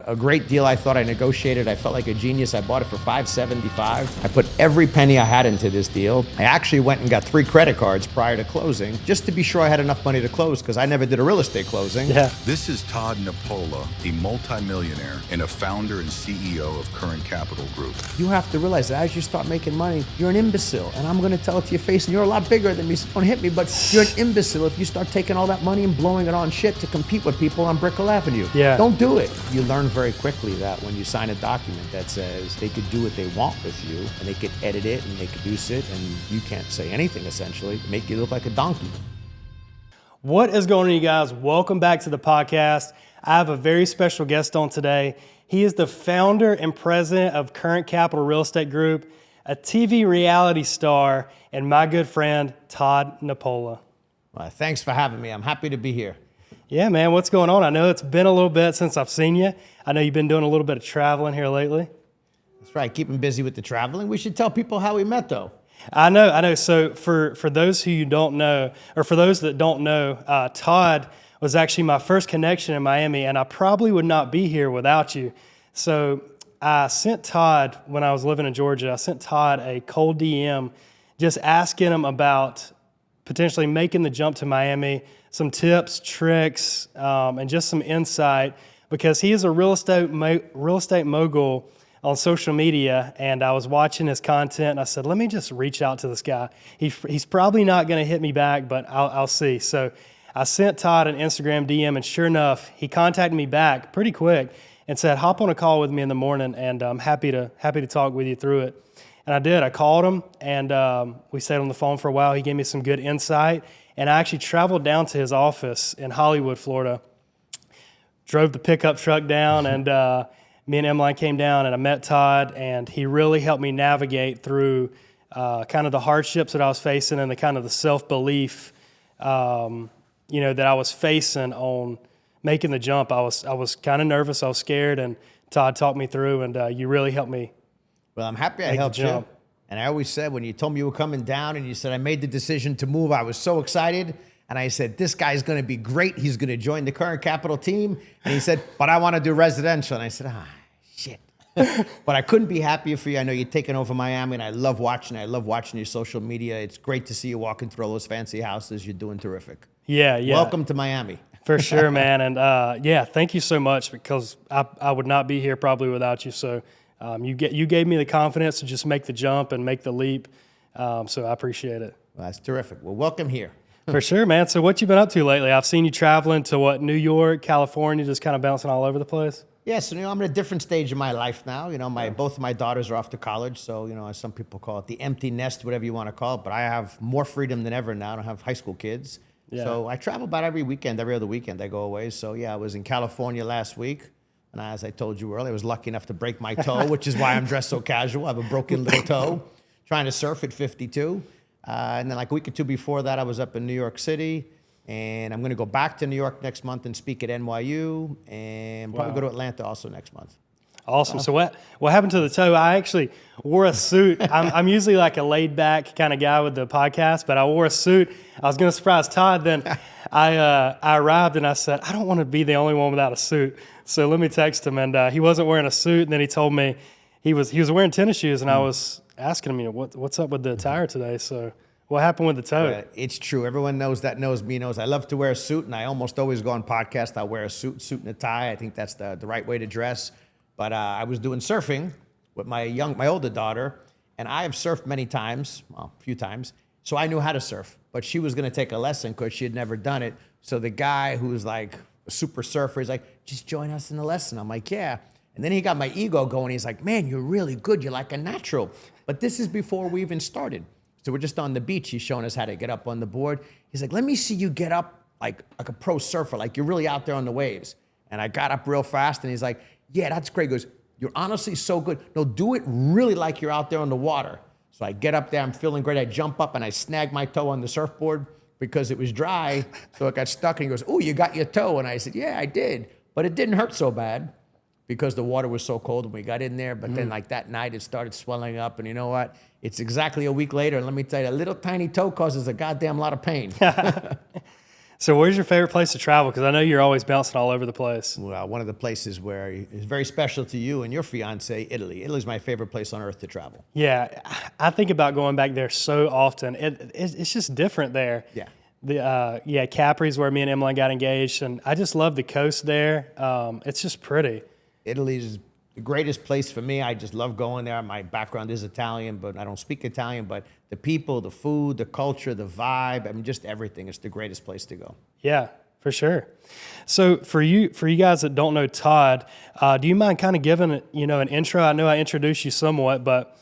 a great deal. I thought I negotiated. I felt like a genius. I bought it for $575. I put every penny I had into this deal. I actually went and got 3 credit cards prior to closing just to be sure I had enough money to close because I never did a real estate closing. Yeah. This is Todd Nepola, a multimillionaire and a founder and CEO of Current Capital Group. You have to realize that as you start making money, you're an imbecile. And I'm going to tell it to your face, and you're a lot bigger than me, so don't hit me, but you're an imbecile if you start taking all that money and blowing it on shit to compete with people on Brickell Avenue. Yeah. Don't do it. You learn very quickly that when you sign a document that says they could do what they want with you, and they could edit it and they could produce it, and you can't say anything essentially, make you look like a donkey. What is going on, you guys? Welcome back to the podcast. I have a very special guest on today. He is the founder and president of Current Capital Real Estate Group, a TV reality star, and my good friend, Todd Nepola. Well, thanks for having me. I'm happy to be here. Yeah, man, what's going on? I know it's been a little bit since I've seen you. I know you've been doing a little bit of traveling here lately. That's right, keeping busy with the traveling. We should tell people how we met, though. I know. So for those who you don't know, or for those that don't know, Todd was actually my first connection in Miami, and I probably would not be here without you. So I sent Todd, when I was living in Georgia, I sent Todd a cold DM just asking him about potentially making the jump to Miami, some tips, tricks, and just some insight, because he is a real estate mogul on social media, and I was watching his content, and I said, let me just reach out to this guy. He's probably not going to hit me back, but I'll see. So I sent Todd an Instagram DM, and sure enough, he contacted me back pretty quick and said, hop on a call with me in the morning, and I'm happy to talk with you through it. And I did. I called him, and we stayed on the phone for a while. He gave me some good insight, and I actually traveled down to his office in Hollywood, Florida, drove the pickup truck down, and me and Emmeline came down, and I met Todd, and he really helped me navigate through kind of the hardships that I was facing and the kind of the self-belief, that I was facing on making the jump. I was kind of nervous. I was scared, and Todd talked me through, and you really helped me. Well, I'm happy I helped you. And I always said, when you told me you were coming down and you said, I made the decision to move, I was so excited. And I said, this guy's going to be great. He's going to join the Current Capital team. And he said, but I want to do residential. And I said, shit. But I couldn't be happier for you. I know you're taking over Miami, and I love watching your social media. It's great to see you walking through all those fancy houses. You're doing terrific. Yeah. Welcome to Miami. For sure, man. And thank you so much, because I would not be here probably without you. So you gave me the confidence to just make the jump and make the leap. So I appreciate it. Well, that's terrific. Well, welcome here. For sure, man. So what you been up to lately? I've seen you traveling to New York, California, just kind of bouncing all over the place. Yeah, so I'm at a different stage of my life now. Both of my daughters are off to college, so as some people call it, the empty nest, whatever you want to call it. But I have more freedom than ever now. I don't have high school kids. Yeah. So I travel about every other weekend I go away. So yeah, I was in California last week. And as I told you earlier, I was lucky enough to break my toe, which is why I'm dressed so casual. I have a broken little toe, trying to surf at 52. And then like a week or two before that, I was up in New York City. And I'm going to go back to New York next month and speak at NYU. And probably go to Atlanta also next month. Awesome. So what happened to the toe? I actually wore a suit. I'm usually like a laid back kind of guy with the podcast, but I wore a suit. I was going to surprise Todd. Then I arrived and I said, I don't want to be the only one without a suit. So let me text him. And he wasn't wearing a suit. And then he told me he was wearing tennis shoes. And I was asking him, what's up with the attire today? So what happened with the toe? Well, it's true. Everyone knows me knows I love to wear a suit. And I almost always go on podcasts. I wear a suit and a tie. I think that's the right way to dress. But I was doing surfing with my older daughter, and I have surfed many times, well, a few times, so I knew how to surf. But she was going to take a lesson because she had never done it. So the guy who's like a super surfer is like, just join us in the lesson. I'm like, yeah. And then he got my ego going. He's like, man, you're really good. You're like a natural. But this is before we even started. So we're just on the beach. He's showing us how to get up on the board. He's like, let me see you get up like a pro surfer, like you're really out there on the waves. And I got up real fast, and he's like, yeah, that's great. He goes, you're honestly so good. No, do it really like you're out there on the water. So I get up there, I'm feeling great. I jump up and I snag my toe on the surfboard because it was dry. So it got stuck, and he goes, oh, you got your toe. And I said, yeah, I did. But it didn't hurt so bad because the water was so cold when we got in there. But then like that night, it started swelling up. And you know what? It's exactly a week later. And let me tell you, a little tiny toe causes a goddamn lot of pain. So where's your favorite place to travel? Because I know you're always bouncing all over the place. Well, one of the places where is very special to you and your fiance, Italy. Italy's my favorite place on earth to travel. Yeah, I think about going back there so often. It's just different there. Yeah. Capri's where me and Emily got engaged, and I just love the coast there. It's just pretty. Italy's the greatest place for me. I just love going there. My background is Italian, but I don't speak Italian. But the people, the food, the culture, the vibe, I mean, just everything. It's the greatest place to go. Yeah, for sure. So for you guys that don't know Todd, do you mind kind of giving an intro? I know I introduced you somewhat, but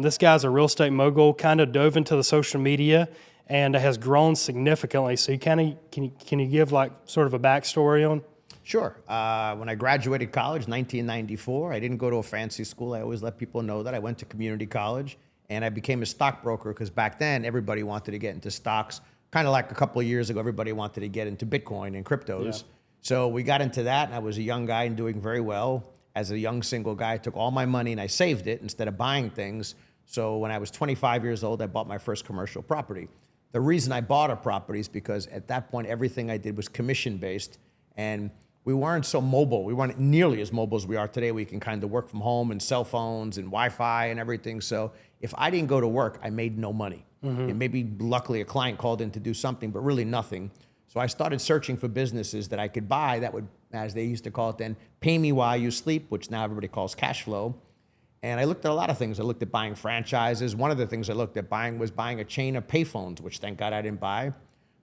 this guy's a real estate mogul. Kind of dove into the social media and has grown significantly. So can you give like sort of a backstory on? Sure. When I graduated college, 1994, I didn't go to a fancy school. I always let people know that I went to community college, and I became a stockbroker because back then everybody wanted to get into stocks. Kind of like a couple of years ago, everybody wanted to get into Bitcoin and cryptos. Yeah. So we got into that, and I was a young guy and doing very well. As a young single guy, I took all my money and I saved it instead of buying things. So when I was 25 years old, I bought my first commercial property. The reason I bought a property is because at that point, everything I did was commission-based, and we weren't so mobile. We weren't nearly as mobile as we are today. We can kind of work from home and cell phones and Wi-Fi and everything. So if I didn't go to work, I made no money. Mm-hmm. And maybe luckily a client called in to do something, but really nothing. So I started searching for businesses that I could buy that would, as they used to call it then, pay me while you sleep, which now everybody calls cash flow. And I looked at a lot of things. I looked at buying franchises. One of the things I looked at buying was buying a chain of payphones, which thank God I didn't buy.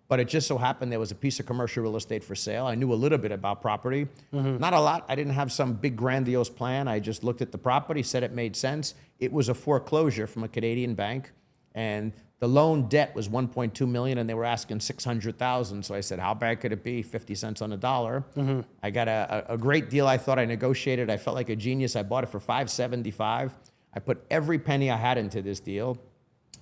But it just so happened there was a piece of commercial real estate for sale. I knew a little bit about property. Mm-hmm. Not a lot. I didn't have some big grandiose plan. I just looked at the property, said it made sense. It was a foreclosure from a Canadian bank. And the loan debt was $1.2 million, and they were asking $600,000. So I said, how bad could it be? 50 cents on the dollar. Mm-hmm. I got a great deal. I thought I negotiated. I felt like a genius. I bought it for $575. I put every penny I had into this deal.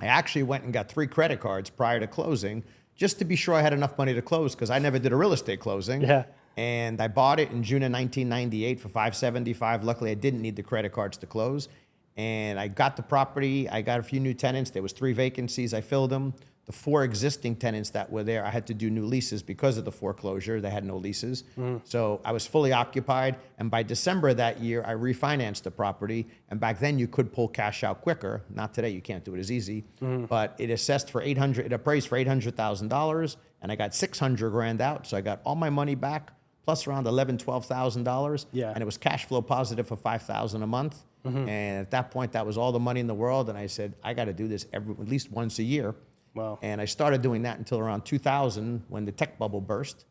I actually went and got 3 credit cards prior to closing, just to be sure I had enough money to close, because I never did a real estate closing. Yeah. And I bought it in June of 1998 for $575. Luckily, I didn't need the credit cards to close. And I got the property. I got a few new tenants. There was 3 vacancies. I filled them. The 4 existing tenants that were there, I had to do new leases because of the foreclosure. They had no leases. So I was fully occupied. And by December of that year, I refinanced the property. And back then, you could pull cash out quicker. Not today. You can't do it as easy. But it appraised for $800,000. And I got $600,000 out. So I got all my money back, plus around $11,000-$12,000. Yeah. And it was cash flow positive for $5,000 a month. And at that point, that was all the money in the world. And I said, I got to do this at least once a year. Wow. And I started doing that until around 2000 when the tech bubble burst.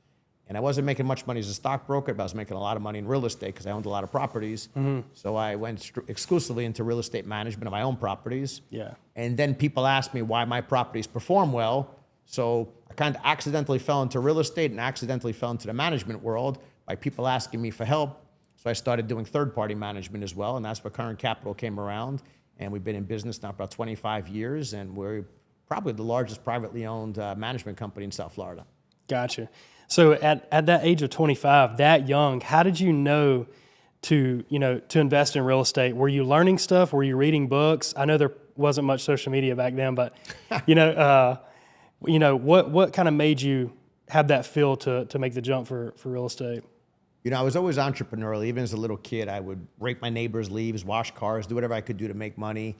And I wasn't making much money as a stockbroker, but I was making a lot of money in real estate because I owned a lot of properties. So I went exclusively into real estate management of my own properties. Yeah. And then people asked me why my properties perform well. So I kind of accidentally fell into real estate and accidentally fell into the management world by people asking me for help. So I started doing third-party management as well, and that's where Current Capital came around. And we've been in business now for about 25 years, and we're probably the largest privately owned management company in South Florida. Gotcha. So at that age of 25, that young, how did you know to invest in real estate? Were you learning stuff? Were you reading books? I know there wasn't much social media back then, but what kind of made you have that feel to make the jump for real estate? I was always entrepreneurial. Even as a little kid, I would rake my neighbors' leaves, wash cars, do whatever I could do to make money.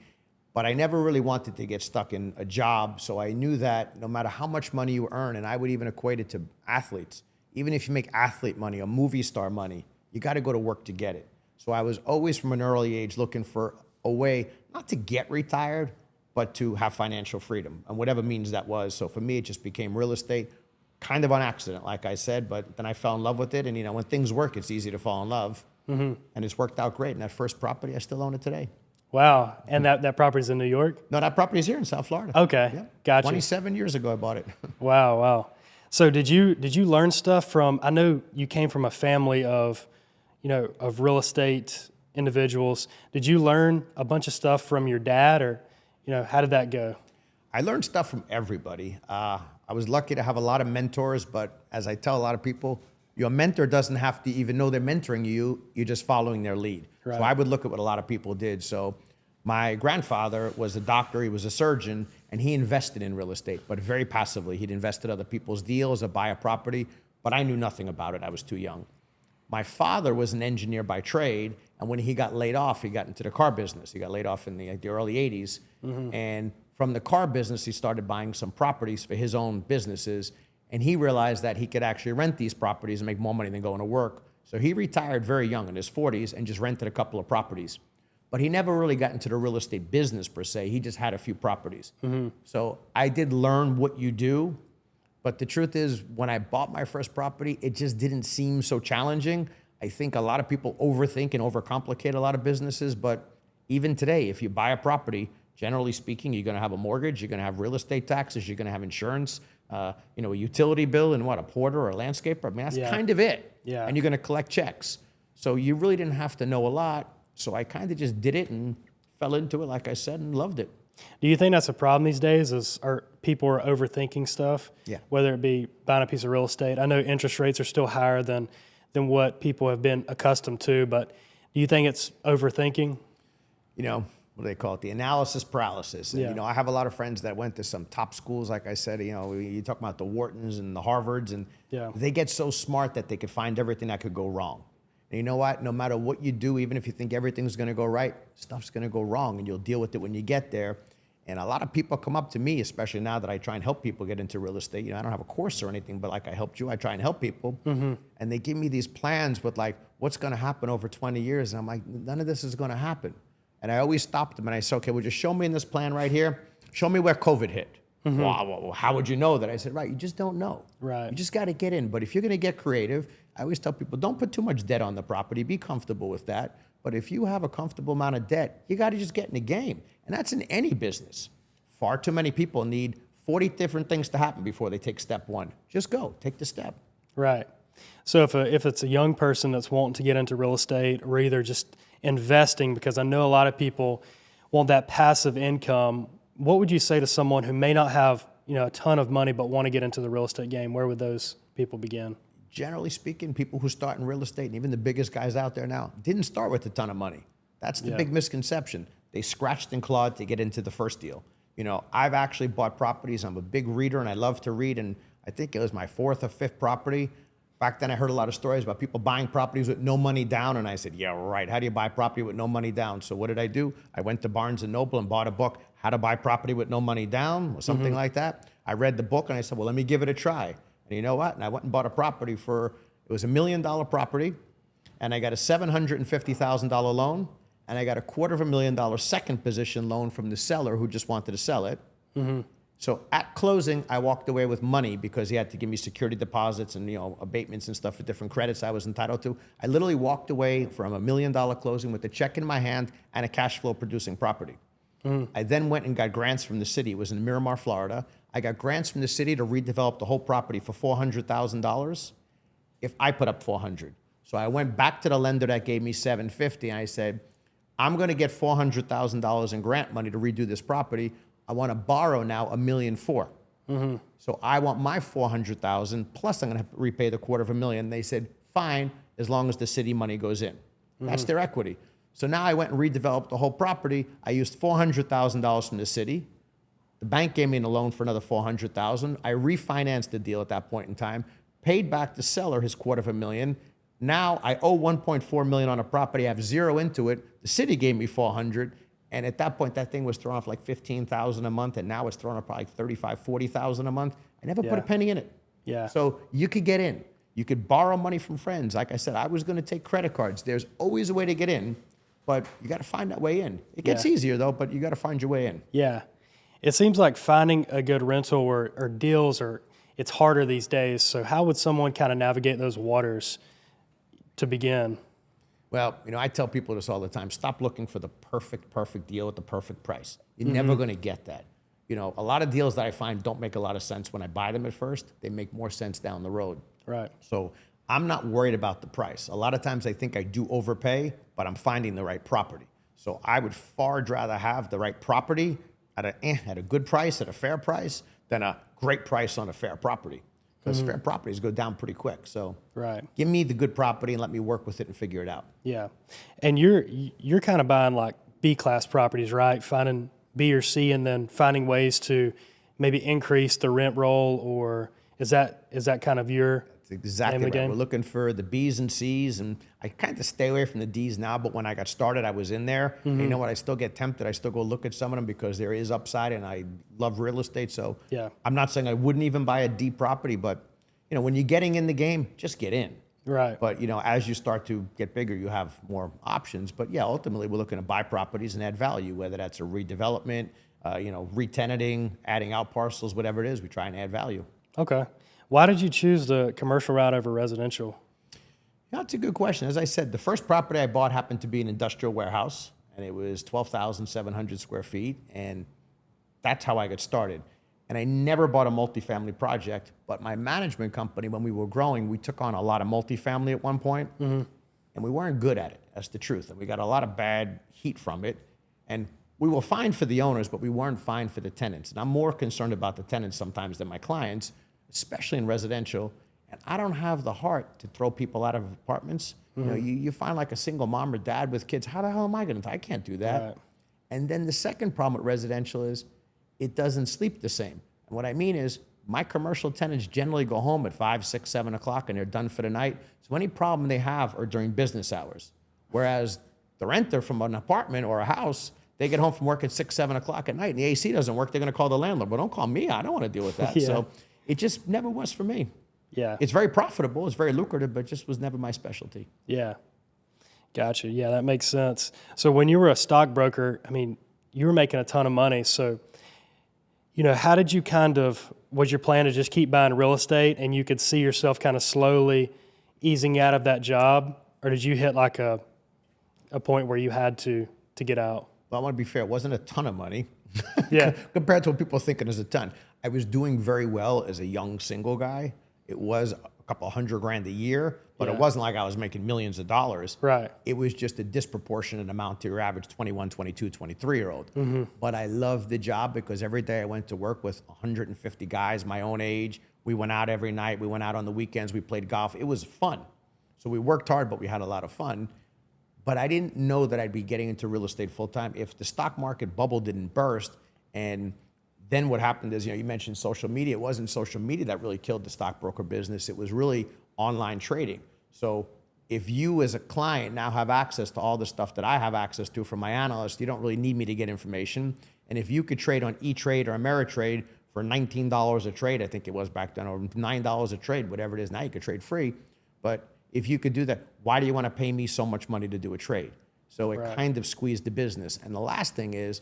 But I never really wanted to get stuck in a job. So I knew that no matter how much money you earn, and I would even equate it to athletes, even if you make athlete money or movie star money, you got to go to work to get it. So I was always from an early age looking for a way, not to get retired, but to have financial freedom, and whatever means that was. So for me, it just became real estate. Kind of on accident, like I said, but then I fell in love with it. And, when things work, it's easy to fall in love. And it's worked out great. And that first property, I still own it today. Wow. And that property's in New York? No, that property is here in South Florida. Okay. Yeah. Gotcha. 27 years ago, I bought it. Wow. So did you learn stuff from, I know you came from a family of real estate individuals. Did you learn a bunch of stuff from your dad, or, how did that go? I learned stuff from everybody. I was lucky to have a lot of mentors, but as I tell a lot of people, your mentor doesn't have to even know they're mentoring you. You're just following their lead. Right. So I would look at what a lot of people did. So my grandfather was a doctor. He was a surgeon, and and he invested in real estate, but very passively. He'd invested other people's deals or buy a property, but I knew nothing about it. I was too young. My father was an engineer by trade, and when he got laid off, he got into the car business. He got laid off in the early 80s, and from the car business, he started buying some properties for his own businesses, and he realized that he could actually rent these properties and make more money than going to work. So he retired very young in his 40s and just rented a couple of properties. But he never really got into the real estate business per se. He just had a few properties. So I did learn what you do. But the truth is, when I bought my first property, it just didn't seem so challenging. I think a lot of people overthink and overcomplicate a lot of businesses. But even today, if you buy a property, generally speaking, you're going to have a mortgage, you're going to have real estate taxes, you're going to have insurance, a utility bill, and a porter or a landscaper. I mean, that's kind of it. Yeah. And you're going to collect checks. So you really didn't have to know a lot. So I kind of just did it and fell into it, like I said, and loved it. Do you think that's a problem these days? People are overthinking stuff? Yeah. Whether it be buying a piece of real estate. I know interest rates are still higher than what people have been accustomed to, but do you think it's overthinking? What do they call it? The analysis paralysis. And, I have a lot of friends that went to some top schools, like I said, you talk about the Whartons and the Harvards, and they get so smart that they could find everything that could go wrong. And you know what? No matter what you do, even if you think everything's going to go right, stuff's going to go wrong, and you'll deal with it when you get there. And a lot of people come up to me, especially now that I try and help people get into real estate. I don't have a course or anything, but like I helped you, I try and help people. And they give me these plans with like, what's going to happen over 20 years? And I'm like, none of this is going to happen. And I always stop them and I say, okay, well, just show me in this plan right here. Show me where COVID hit. Well, how would you know that? I said, right, you just don't know. Right. You just got to get in. But if you're going to get creative, I always tell people, don't put too much debt on the property. Be comfortable with that. But if you have a comfortable amount of debt, you got to just get in the game. And that's in any business. Far too many people need 40 different things to happen before they take step one. Just go, take the step. Right. So if it's a young person that's wanting to get into real estate, or either just investing, because I know a lot of people want that passive income, what would you say to someone who may not have a ton of money but want to get into the real estate game? Where would those people begin? Generally speaking, people who start in real estate, and even the biggest guys out there now, didn't start with a ton of money. That's the big misconception. They scratched and clawed to get into the first deal. I've actually bought properties. I'm a big reader, and I love to read, and I think it was my fourth or fifth property. Back then, I heard a lot of stories about people buying properties with no money down, and I said, yeah, right. How do you buy property with no money down? So what did I do? I went to Barnes & Noble and bought a book, How to Buy Property with No Money Down, or something like that. I read the book, and I said, well, let me give it a try. And you know what? And I went and bought a property it was $1 million property, and I got a $750,000 loan, and I got a $250,000 second position loan from the seller who just wanted to sell it. So at closing, I walked away with money because he had to give me security deposits and abatements and stuff for different credits I was entitled to. I literally walked away from $1 million closing with a check in my hand and a cash flow producing property. I then went and got grants from the city. It was in Miramar, Florida. I got grants from the city to redevelop the whole property for $400,000 if I put up $400,000. So I went back to the lender that gave me $750,000 and I said, I'm going to get $400,000 in grant money to redo this property. I want to borrow now $1.4 million. So I want my $400,000 plus I'm going to repay the $250,000. They said, fine, as long as the city money goes in. That's their equity. So now I went and redeveloped the whole property. I used $400,000 from the city. The bank gave me a loan for another $400,000. I refinanced the deal at that point in time, paid back the seller his $250,000. Now I owe $1.4 million on a property. I have zero into it. The city gave me $400,000. And at that point, that thing was throwing off like $15,000 a month, and now it's throwing off probably $35,000, $40,000 a month. I never put a penny in it. Yeah. So you could get in. You could borrow money from friends. Like I said, I was going to take credit cards. There's always a way to get in, but you got to find that way in. It gets easier though, but you got to find your way in. Yeah. It seems like finding a good rental or deals it's harder these days. So how would someone kind of navigate those waters to begin? Well, I tell people this all the time. Stop looking for the perfect deal at the perfect price. You're never going to get that. A lot of deals that I find don't make a lot of sense when I buy them at first. They make more sense down the road. Right. So I'm not worried about the price. A lot of times I think I do overpay, but I'm finding the right property. So I would far rather have the right property at a good price, at a fair price, than a great price on a fair property. Because fair properties go down pretty quick. So give me the good property and let me work with it and figure it out. Yeah. And you're kind of buying like B-class properties, right? Finding B or C, and then finding ways to maybe increase the rent roll, or is that kind of your That's exactly name of the right. game? We're looking for the B's and C's, and I kind of stay away from the D's now, but when I got started, I was in there. And you know what? I still get tempted. I still go look at some of them because there is upside, and I love real estate. So Yeah. I'm not saying I wouldn't even buy a D property, but when you're getting in the game, just get in. Right. But as you start to get bigger, you have more options. But yeah, ultimately, we're looking to buy properties and add value, whether that's a redevelopment, re-tenanting, adding out parcels, whatever it is. We try and add value. Okay. Why did you choose the commercial route over residential? That's a good question. As I said, the first property I bought happened to be an industrial warehouse, and it was 12,700 square feet, and that's how I got started. And I never bought a multifamily project, but my management company, when we were growing, we took on a lot of multifamily at one point, and we weren't good at it. That's the truth. And we got a lot of bad heat from it. And we were fine for the owners, but we weren't fine for the tenants. And I'm more concerned about the tenants sometimes than my clients, especially in residential. And I don't have the heart to throw people out of apartments. You find like a single mom or dad with kids. How the hell am I going to? I can't do that. Right. And then the second problem with residential is it doesn't sleep the same. And what I mean is my commercial tenants generally go home at 5, 6, 7 o'clock and they're done for the night. So any problem they have are during business hours. Whereas the renter from an apartment or a house, they get home from work at 6, 7 o'clock at night and the AC doesn't work. They're going to call the landlord. But don't call me. I don't want to deal with that. Yeah. So it just never was for me. Yeah. It's very profitable. It's very lucrative, but just was never my specialty. Yeah. Gotcha. Yeah, that makes sense. So when you were a stockbroker, I mean, you were making a ton of money. So, how did you was your plan to just keep buying real estate and you could see yourself kind of slowly easing out of that job? Or did you hit like a point where you had to get out? Well, I want to be fair. It wasn't a ton of money. Yeah. Compared to what people are thinking is a ton. I was doing very well as a young single guy. It was a couple $100,000 a year, but Yeah. it wasn't like I was making millions of dollars. Right. It was just a disproportionate amount to your average 21, 22, 23-year-old. But I loved the job because every day I went to work with 150 guys my own age. We went out every night. We went out on the weekends. We played golf. It was fun. So we worked hard, but we had a lot of fun. But I didn't know that I'd be getting into real estate full time if the stock market bubble didn't burst. And then what happened is, you mentioned social media. It wasn't social media that really killed the stockbroker business. It was really online trading. So if you as a client now have access to all the stuff that I have access to from my analyst, you don't really need me to get information. And if you could trade on E-Trade or Ameritrade for $19 a trade, I think it was back then, or $9 a trade, whatever it is now, you could trade free. But if you could do that, why do you want to pay me so much money to do a trade? So it kind of squeezed the business. And the last thing is,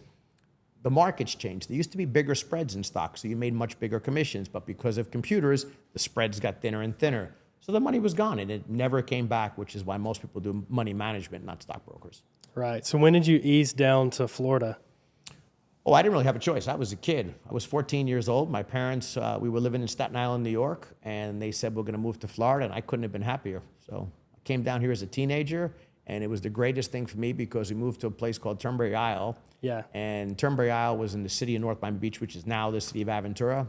the market's changed. There used to be bigger spreads in stocks, so you made much bigger commissions. But because of computers, the spreads got thinner and thinner. So the money was gone, and it never came back, which is why most people do money management, not stockbrokers. Right. So when did you ease down to Florida? Oh, I didn't really have a choice. I was a kid. I was 14 years old. My parents, we were living in Staten Island, New York, and they said we're going to move to Florida, and I couldn't have been happier. So I came down here as a teenager, and it was the greatest thing for me because we moved to a place called Turnberry Isle. Yeah. And Turnberry Isle was in the city of North Miami Beach, which is now the city of Aventura.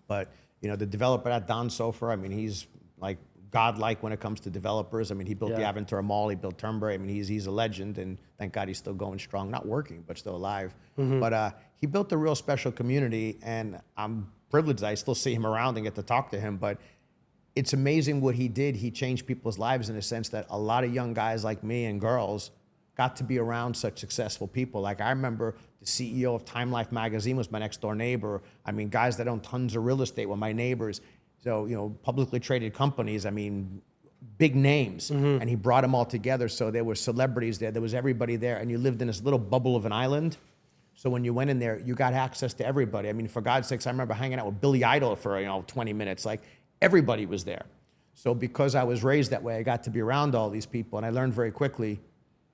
But, the developer, that Don Sofer, I mean, he's like godlike when it comes to developers. I mean, he built the Aventura Mall, he built Turnberry. I mean, he's a legend, and thank God he's still going strong, not working, but still alive. But he built a real special community, and I'm privileged I still see him around and get to talk to him. But it's amazing what he did. He changed people's lives in a sense that a lot of young guys like me and girls got to be around such successful people. Like I remember the CEO of Time Life magazine was my next door neighbor. I mean, guys that own tons of real estate were my neighbors. So, publicly traded companies, I mean, big names. And he brought them all together. So there were celebrities there. There was everybody there. And you lived in this little bubble of an island. So when you went in there, you got access to everybody. I mean, for God's sakes, I remember hanging out with Billy Idol for, 20 minutes. Like everybody was there. So because I was raised that way, I got to be around all these people. And I learned very quickly,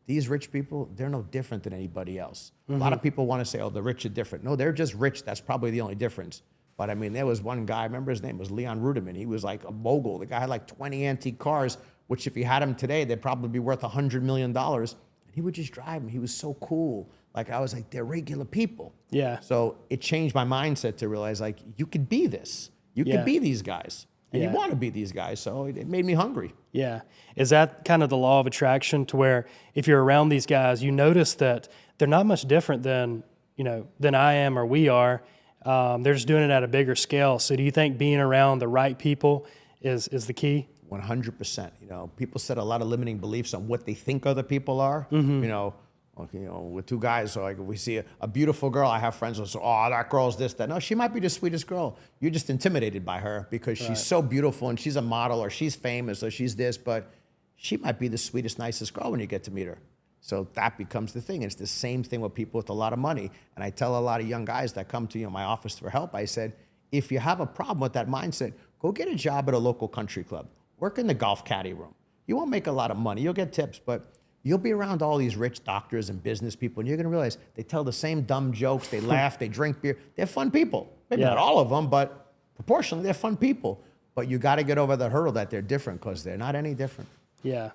these rich people, they're no different than anybody else. A lot of people want to say, oh, the rich are different. No, they're just rich. That's probably the only difference. But I mean, there was one guy, I remember his name was Leon Ruderman. He was like a mogul. The guy had like 20 antique cars, which if he had them today, they'd probably be worth $100 million. And he would just drive them. He was so cool. Like I was like, they're regular people. Yeah. So it changed my mindset to realize like, you could be this. You could be these guys. And you want to be these guys. So it made me hungry. Yeah. Is that kind of the law of attraction to where if you're around these guys, you notice that they're not much different than, than I am or we are. They're just doing it at a bigger scale. So do you think being around the right people is the key? 100%. People set a lot of limiting beliefs on what they think other people are. With two guys, so like if we see a beautiful girl, I have friends who say, "Oh, that girl's this, that." No, she might be the sweetest girl. You're just intimidated by her because she's so beautiful and she's a model or she's famous or she's this, but she might be the sweetest, nicest girl when you get to meet her. So that becomes the thing. It's the same thing with people with a lot of money. And I tell a lot of young guys that come to my office for help, I said, if you have a problem with that mindset, go get a job at a local country club. Work in the golf caddy room. You won't make a lot of money. You'll get tips, but you'll be around all these rich doctors and business people, and you're going to realize they tell the same dumb jokes. They laugh. They drink beer. They're fun people. Maybe not all of them, but proportionally, they're fun people. But you got to get over the hurdle that they're different because they're not any different. Yeah.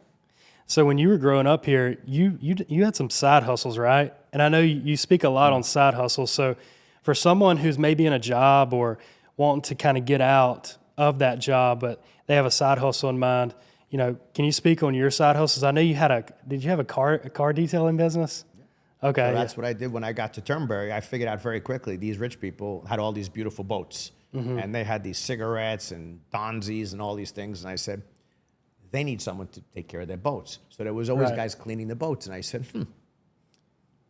So when you were growing up here, you had some side hustles, right? And I know you speak a lot on side hustles. So for someone who's maybe in a job or wanting to kind of get out of that job, but they have a side hustle in mind, can you speak on your side hustles? I know did you have a car detailing business? Yeah. Okay. So that's what I did when I got to Turnberry. I figured out very quickly, these rich people had all these beautiful boats and they had these cigarettes and Donzies and all these things. And I said, they need someone to take care of their boats. So there was always guys cleaning the boats. And I said,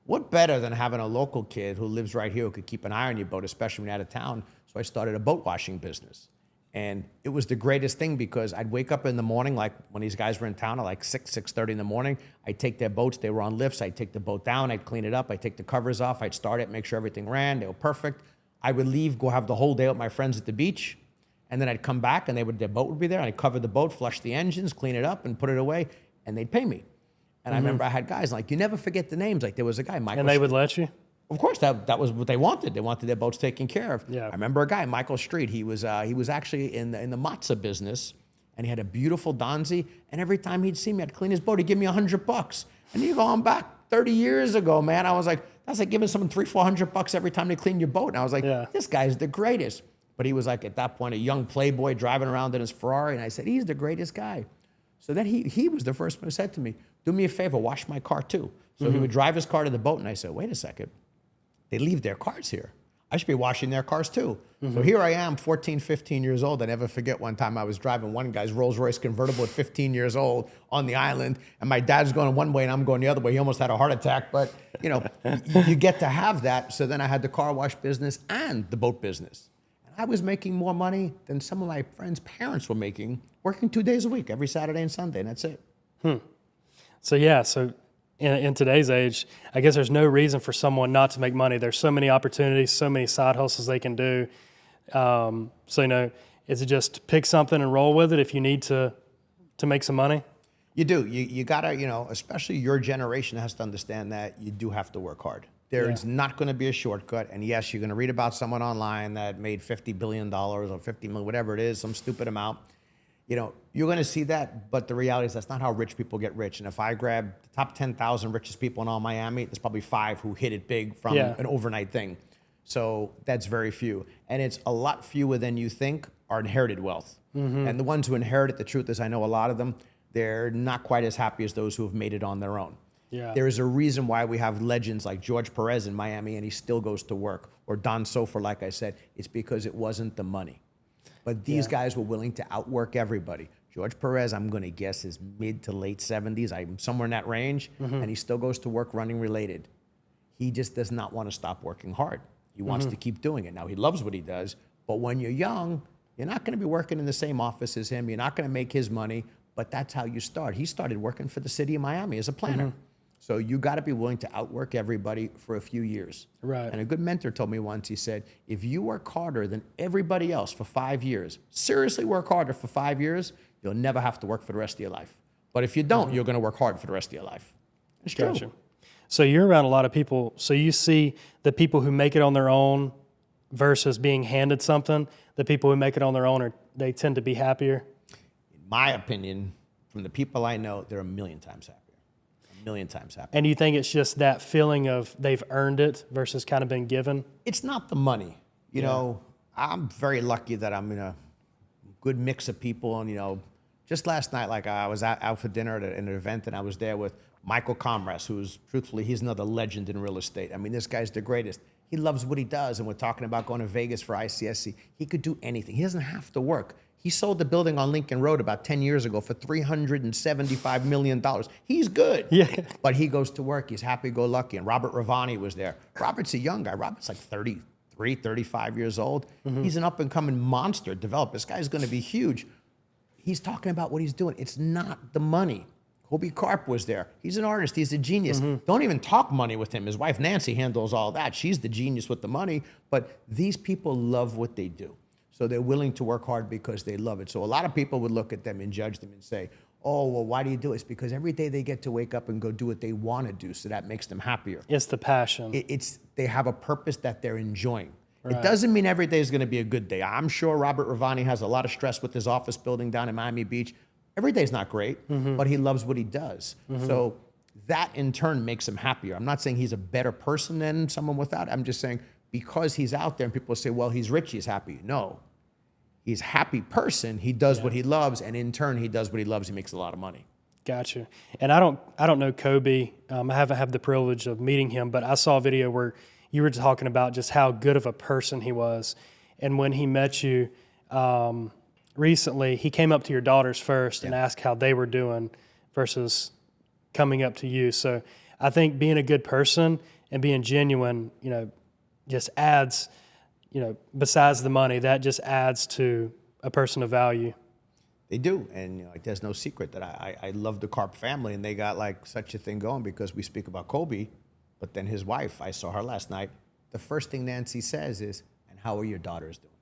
what better than having a local kid who lives right here who could keep an eye on your boat, especially when you're out of town. So I started a boat washing business. And it was the greatest thing because I'd wake up in the morning, like when these guys were in town at like 6:30 in the morning. I'd take their boats. They were on lifts. I'd take the boat down. I'd clean it up. I'd take the covers off. I'd start it, make sure everything ran. They were perfect. I would leave, go have the whole day with my friends at the beach. And then I'd come back and their boat would be there. And I'd cover the boat, flush the engines, clean it up and put it away. And they'd pay me. And I remember I had guys like, you never forget the names. Like there was a guy, Michael. And they would let you? Of course, that was what they wanted. They wanted their boats taken care of. Yeah. I remember a guy, Michael Street. He was actually in the matzah business, and he had a beautiful Donzi. And every time he'd see me, I'd clean his boat. He'd give me $100. And you go on back 30 years ago, man. I was like, that's like giving someone $300-400 every time they clean your boat. And I was like, this guy's the greatest. But he was like at that point a young playboy driving around in his Ferrari, and I said, he's the greatest guy. So then he was the first one who said to me, do me a favor, wash my car too. So he would drive his car to the boat, and I said, wait a second. They leave their cars here. I should be washing their cars too. So here I am, 14, 15 years old. I never forget one time I was driving one guy's Rolls Royce convertible at 15 years old on the island, and my dad's going one way and I'm going the other way. He almost had a heart attack, but you get to have that. So then I had the car wash business and the boat business. And I was making more money than some of my friends' parents were making, working 2 days a week, every Saturday and Sunday, and that's it. So in today's age, I guess there's no reason for someone not to make money. There's so many opportunities, so many side hustles they can do. Is it just pick something and roll with it if you need to make some money? You do. You gotta, especially your generation has to understand that you do have to work hard. There's not going to be a shortcut. And yes, you're going to read about someone online that made $50 billion or 50 million, whatever it is, some stupid amount. You're going to see that, but the reality is that's not how rich people get rich. And if I grab the top 10,000 richest people in all Miami, there's probably 5 who hit it big from an overnight thing. So that's very few. And it's a lot fewer than you think are inherited wealth. And the ones who inherit it, the truth is I know a lot of them, they're not quite as happy as those who have made it on their own. Yeah. There is a reason why we have legends like George Perez in Miami and he still goes to work, or Don Sofer, like I said. It's because it wasn't the money. But these guys were willing to outwork everybody. George Perez, I'm going to guess, is mid to late 70s. I'm somewhere in that range, and he still goes to work running related. He just does not want to stop working hard. He wants to keep doing it. Now, he loves what he does, but when you're young, you're not going to be working in the same office as him. You're not going to make his money, but that's how you start. He started working for the city of Miami as a planner. So you got to be willing to outwork everybody for a few years. Right. And a good mentor told me once, he said, if you work harder than everybody else for 5 years, seriously work harder for 5 years, you'll never have to work for the rest of your life. But if you don't, you're going to work hard for the rest of your life. It's true. Gotcha. So you're around a lot of people. So you see the people who make it on their own versus being handed something. The people who make it on their own, they tend to be happier. In my opinion, from the people I know, they're a million times happier. Million times happier. And you think it's just that feeling of they've earned it versus kind of been given? It's not the money. You know, I'm very lucky that I'm in a good mix of people. And, just last night, like I was out for dinner at an event, and I was there with Michael Comras, who's truthfully, he's another legend in real estate. I mean, this guy's the greatest. He loves what he does. And we're talking about going to Vegas for ICSC. He could do anything. He doesn't have to work. He sold the building on Lincoln Road about 10 years ago for $375 million. He's good. Yeah. But he goes to work. He's happy-go-lucky. And Robert Ravani was there. Robert's a young guy. Robert's like 33, 35 years old. He's an up-and-coming monster developer. This guy's going to be huge. He's talking about what he's doing. It's not the money. Kobe Karp was there. He's an artist. He's a genius. Don't even talk money with him. His wife, Nancy, handles all that. She's the genius with the money. But these people love what they do. So they're willing to work hard because they love it. So a lot of people would look at them and judge them and say, oh, well, why do you do it? It's because every day they get to wake up and go do what they want to do. So that makes them happier. It's the passion. They have a purpose that they're enjoying. Right. It doesn't mean every day is going to be a good day. I'm sure Robert Ravani has a lot of stress with his office building down in Miami Beach. Every day's not great, but he loves what he does. So that in turn makes him happier. I'm not saying he's a better person than someone without. I'm just saying because he's out there and people say, well, he's rich, he's happy. No, he's a happy person. He does what he loves, and in turn, he does what he loves. He makes a lot of money. Gotcha. And I don't know Kobe. I haven't had the privilege of meeting him, but I saw a video where you were talking about just how good of a person he was. And when he met you recently, he came up to your daughters first and asked how they were doing versus coming up to you. So I think being a good person and being genuine, just adds, besides the money, that just adds to a person of value. They do, and there's no secret that I love the Karp family, and they got like such a thing going because we speak about Kobe, but then his wife, I saw her last night. The first thing Nancy says is, "And how are your daughters doing?"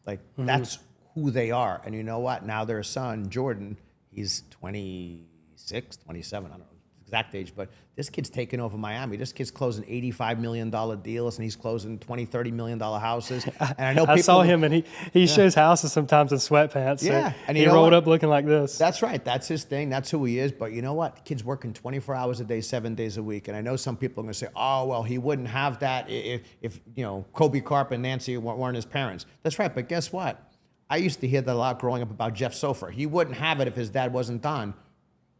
Like that's who they are, and you know what? Now their son Jordan, he's 26, 27, I don't know the exact age, but this kid's taking over Miami. This kid's closing $85 million deals, and he's closing $20-30 million houses. And I know I saw him, and he shows houses sometimes in sweatpants. Yeah, so and he rolled up looking like this. That's right. That's his thing. That's who he is. But you know what? The kid's working 24 hours a day, 7 days a week. And I know some people are going to say, "Oh, well, he wouldn't have that if Kobe Karp and Nancy weren't his parents." That's right. But guess what? I used to hear that a lot growing up about Jeff Sofer. He wouldn't have it if his dad wasn't on.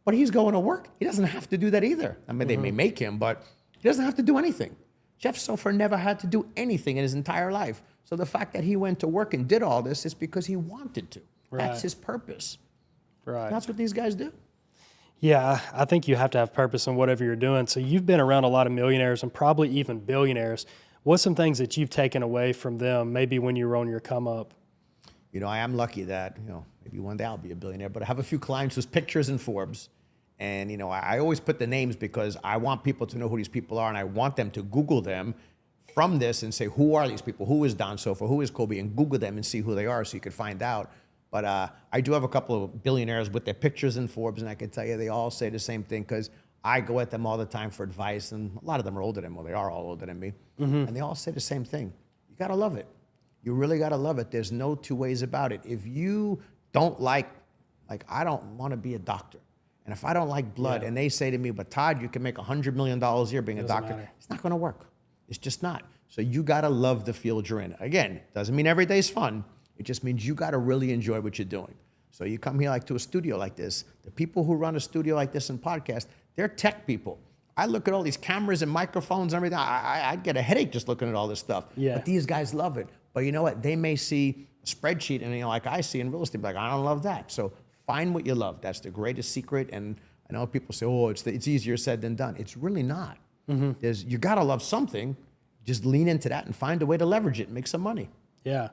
But he's going to work. He doesn't have to do that either. I mean, they may make him, but he doesn't have to do anything. Jeff Sofer never had to do anything in his entire life. So the fact that he went to work and did all this is because he wanted to. Right. That's his purpose. Right. That's what these guys do. Yeah, I think you have to have purpose in whatever you're doing. So you've been around a lot of millionaires and probably even billionaires. What's some things that you've taken away from them, maybe when you were on your come up? I am lucky that, maybe one day I'll be a billionaire, but I have a few clients whose pictures in Forbes. And, I always put the names because I want people to know who these people are, and I want them to Google them from this and say, who are these people? Who is Don Sofer? Who is Kobe? And Google them and see who they are so you can find out. But I do have a couple of billionaires with their pictures in Forbes, and I can tell you they all say the same thing because I go at them all the time for advice, and a lot of them are older than me. Well, they are all older than me. And they all say the same thing. You got to love it. You really got to love it. There's no two ways about it. If you don't like I don't want to be a doctor. And if I don't like blood, and they say to me, but Todd, you can make $100 million a year being a doctor, matter. It's not going to work. It's just not. So you got to love the field you're in. Again, doesn't mean every day's fun. It just means you got to really enjoy what you're doing. So you come here to a studio like this. The people who run a studio like this and podcast, they're tech people. I look at all these cameras and microphones and everything. I'd get a headache just looking at all this stuff. Yeah. But these guys love it. But you know what? They may see a spreadsheet and like I see in real estate, like I don't love that. So find what you love. That's the greatest secret. And I know people say, "Oh, it's easier said than done." It's really not. You got to love something. Just lean into that and find a way to leverage it and make some money. Yeah.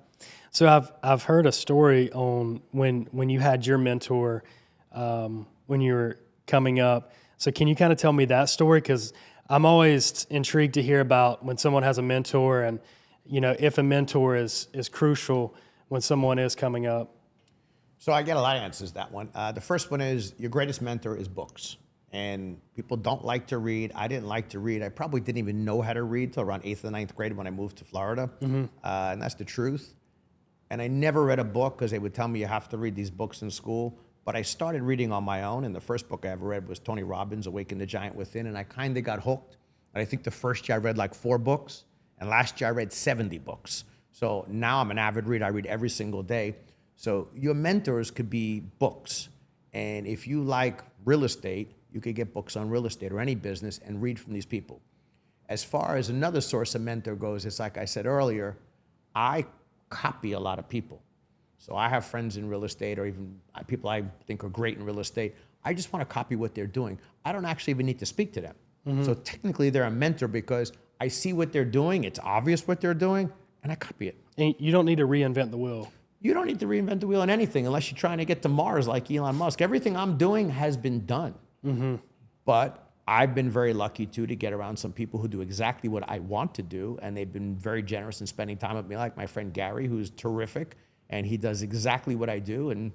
So I've heard a story on when you had your mentor when you were coming up. So can you kind of tell me that story? Because I'm always intrigued to hear about when someone has a mentor and, if a mentor is crucial when someone is coming up. So I get a lot of answers to that one. The first one is your greatest mentor is books. And people don't like to read. I didn't like to read. I probably didn't even know how to read till around 8th or 9th grade when I moved to Florida. And that's the truth. And I never read a book because they would tell me you have to read these books in school. But I started reading on my own. And the first book I ever read was Tony Robbins' Awaken the Giant Within. And I kind of got hooked. And I think the first year I read like 4 books. And last year I read 70 books. So now I'm an avid reader. I read every single day. So your mentors could be books. And if you like real estate, you could get books on real estate or any business and read from these people. As far as another source of mentor goes, it's like I said earlier, I copy a lot of people. So I have friends in real estate or even people I think are great in real estate. I just want to copy what they're doing. I don't actually even need to speak to them. So technically they're a mentor because I see what they're doing. It's obvious what they're doing and I copy it. And you don't need to reinvent the wheel. You don't need to reinvent the wheel in anything unless you're trying to get to Mars like Elon Musk. Everything I'm doing has been done. But I've been very lucky too to get around some people who do exactly what I want to do, and they've been very generous in spending time with me, like my friend Gary, who's terrific, and he does exactly what I do, and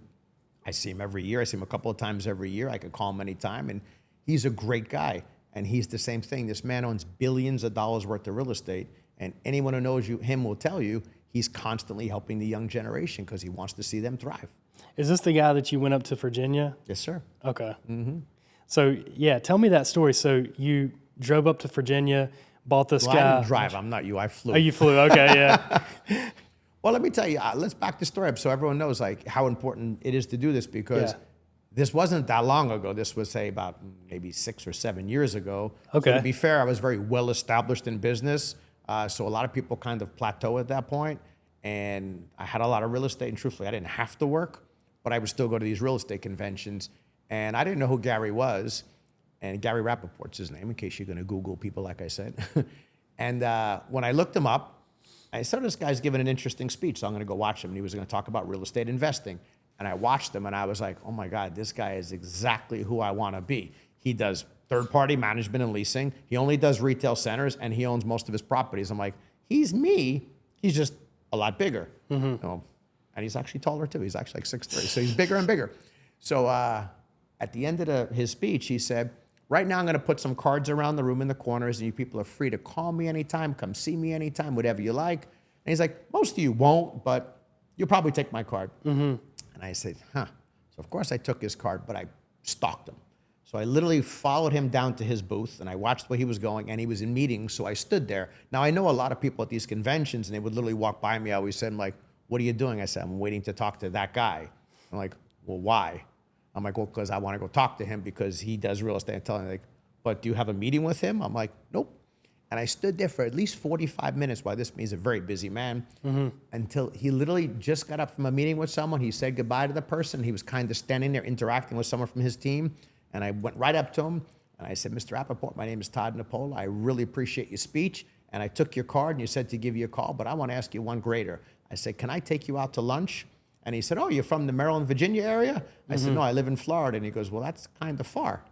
I see him every year. I see him a couple of times every year. I could call him anytime, and he's a great guy, and he's the same thing. This man owns billions of dollars worth of real estate, and anyone who knows him will tell you he's constantly helping the young generation because he wants to see them thrive. Is this the guy that you went up to Virginia? Yes, sir. Okay. So, yeah, tell me that story. So you drove up to Virginia, bought this Well, guy. I didn't drive. I'm not you. I flew. Oh, you flew. Okay, yeah. Well, let me tell you, let's back the story up so everyone knows like how important it is to do this because this wasn't that long ago. This was, say, about maybe 6 or 7 years ago. Okay. So to be fair, I was very well established in business. So a lot of people kind of plateau at that point. And I had a lot of real estate. And truthfully, I didn't have to work, but I would still go to these real estate conventions. And I didn't know who Gary was. And Gary Rappaport's his name, in case you're going to Google people, like I said. And when I looked him up, I saw this guy's giving an interesting speech, so I'm going to go watch him. And he was going to talk about real estate investing. And I watched him, and I was like, oh, my God, this guy is exactly who I want to be. He does third-party management and leasing. He only does retail centers, and he owns most of his properties. I'm like, he's me. He's just a lot bigger. You know, and he's actually taller, too. He's actually like 6'3", so he's bigger and bigger. So at the end of his speech, he said, right now I'm going to put some cards around the room in the corners, and you people are free to call me anytime, come see me anytime, whatever you like. And he's like, most of you won't, but you'll probably take my card. And I said, huh. So of course I took his card, but I stalked him. So I literally followed him down to his booth, and I watched where he was going, and he was in meetings, so I stood there. Now, I know a lot of people at these conventions, and they would literally walk by me. I always said, like, what are you doing? I said, I'm waiting to talk to that guy. I'm like, well, why? I'm like, well, because I want to go talk to him because he does real estate. And tell him, like, but do you have a meeting with him? I'm like, nope. And I stood there for at least 45 minutes while he's a very busy man, until he literally just got up from a meeting with someone. He said goodbye to the person. He was kind of standing there interacting with someone from his team. And I went right up to him and I said, Mr. Rappaport, my name is Todd Nepola. I really appreciate your speech. And I took your card and you said to give you a call, but I want to ask you one greater. I said, can I take you out to lunch? And he said, oh, you're from the Maryland, Virginia area? I said, no, I live in Florida. And he goes, well, that's kind of far.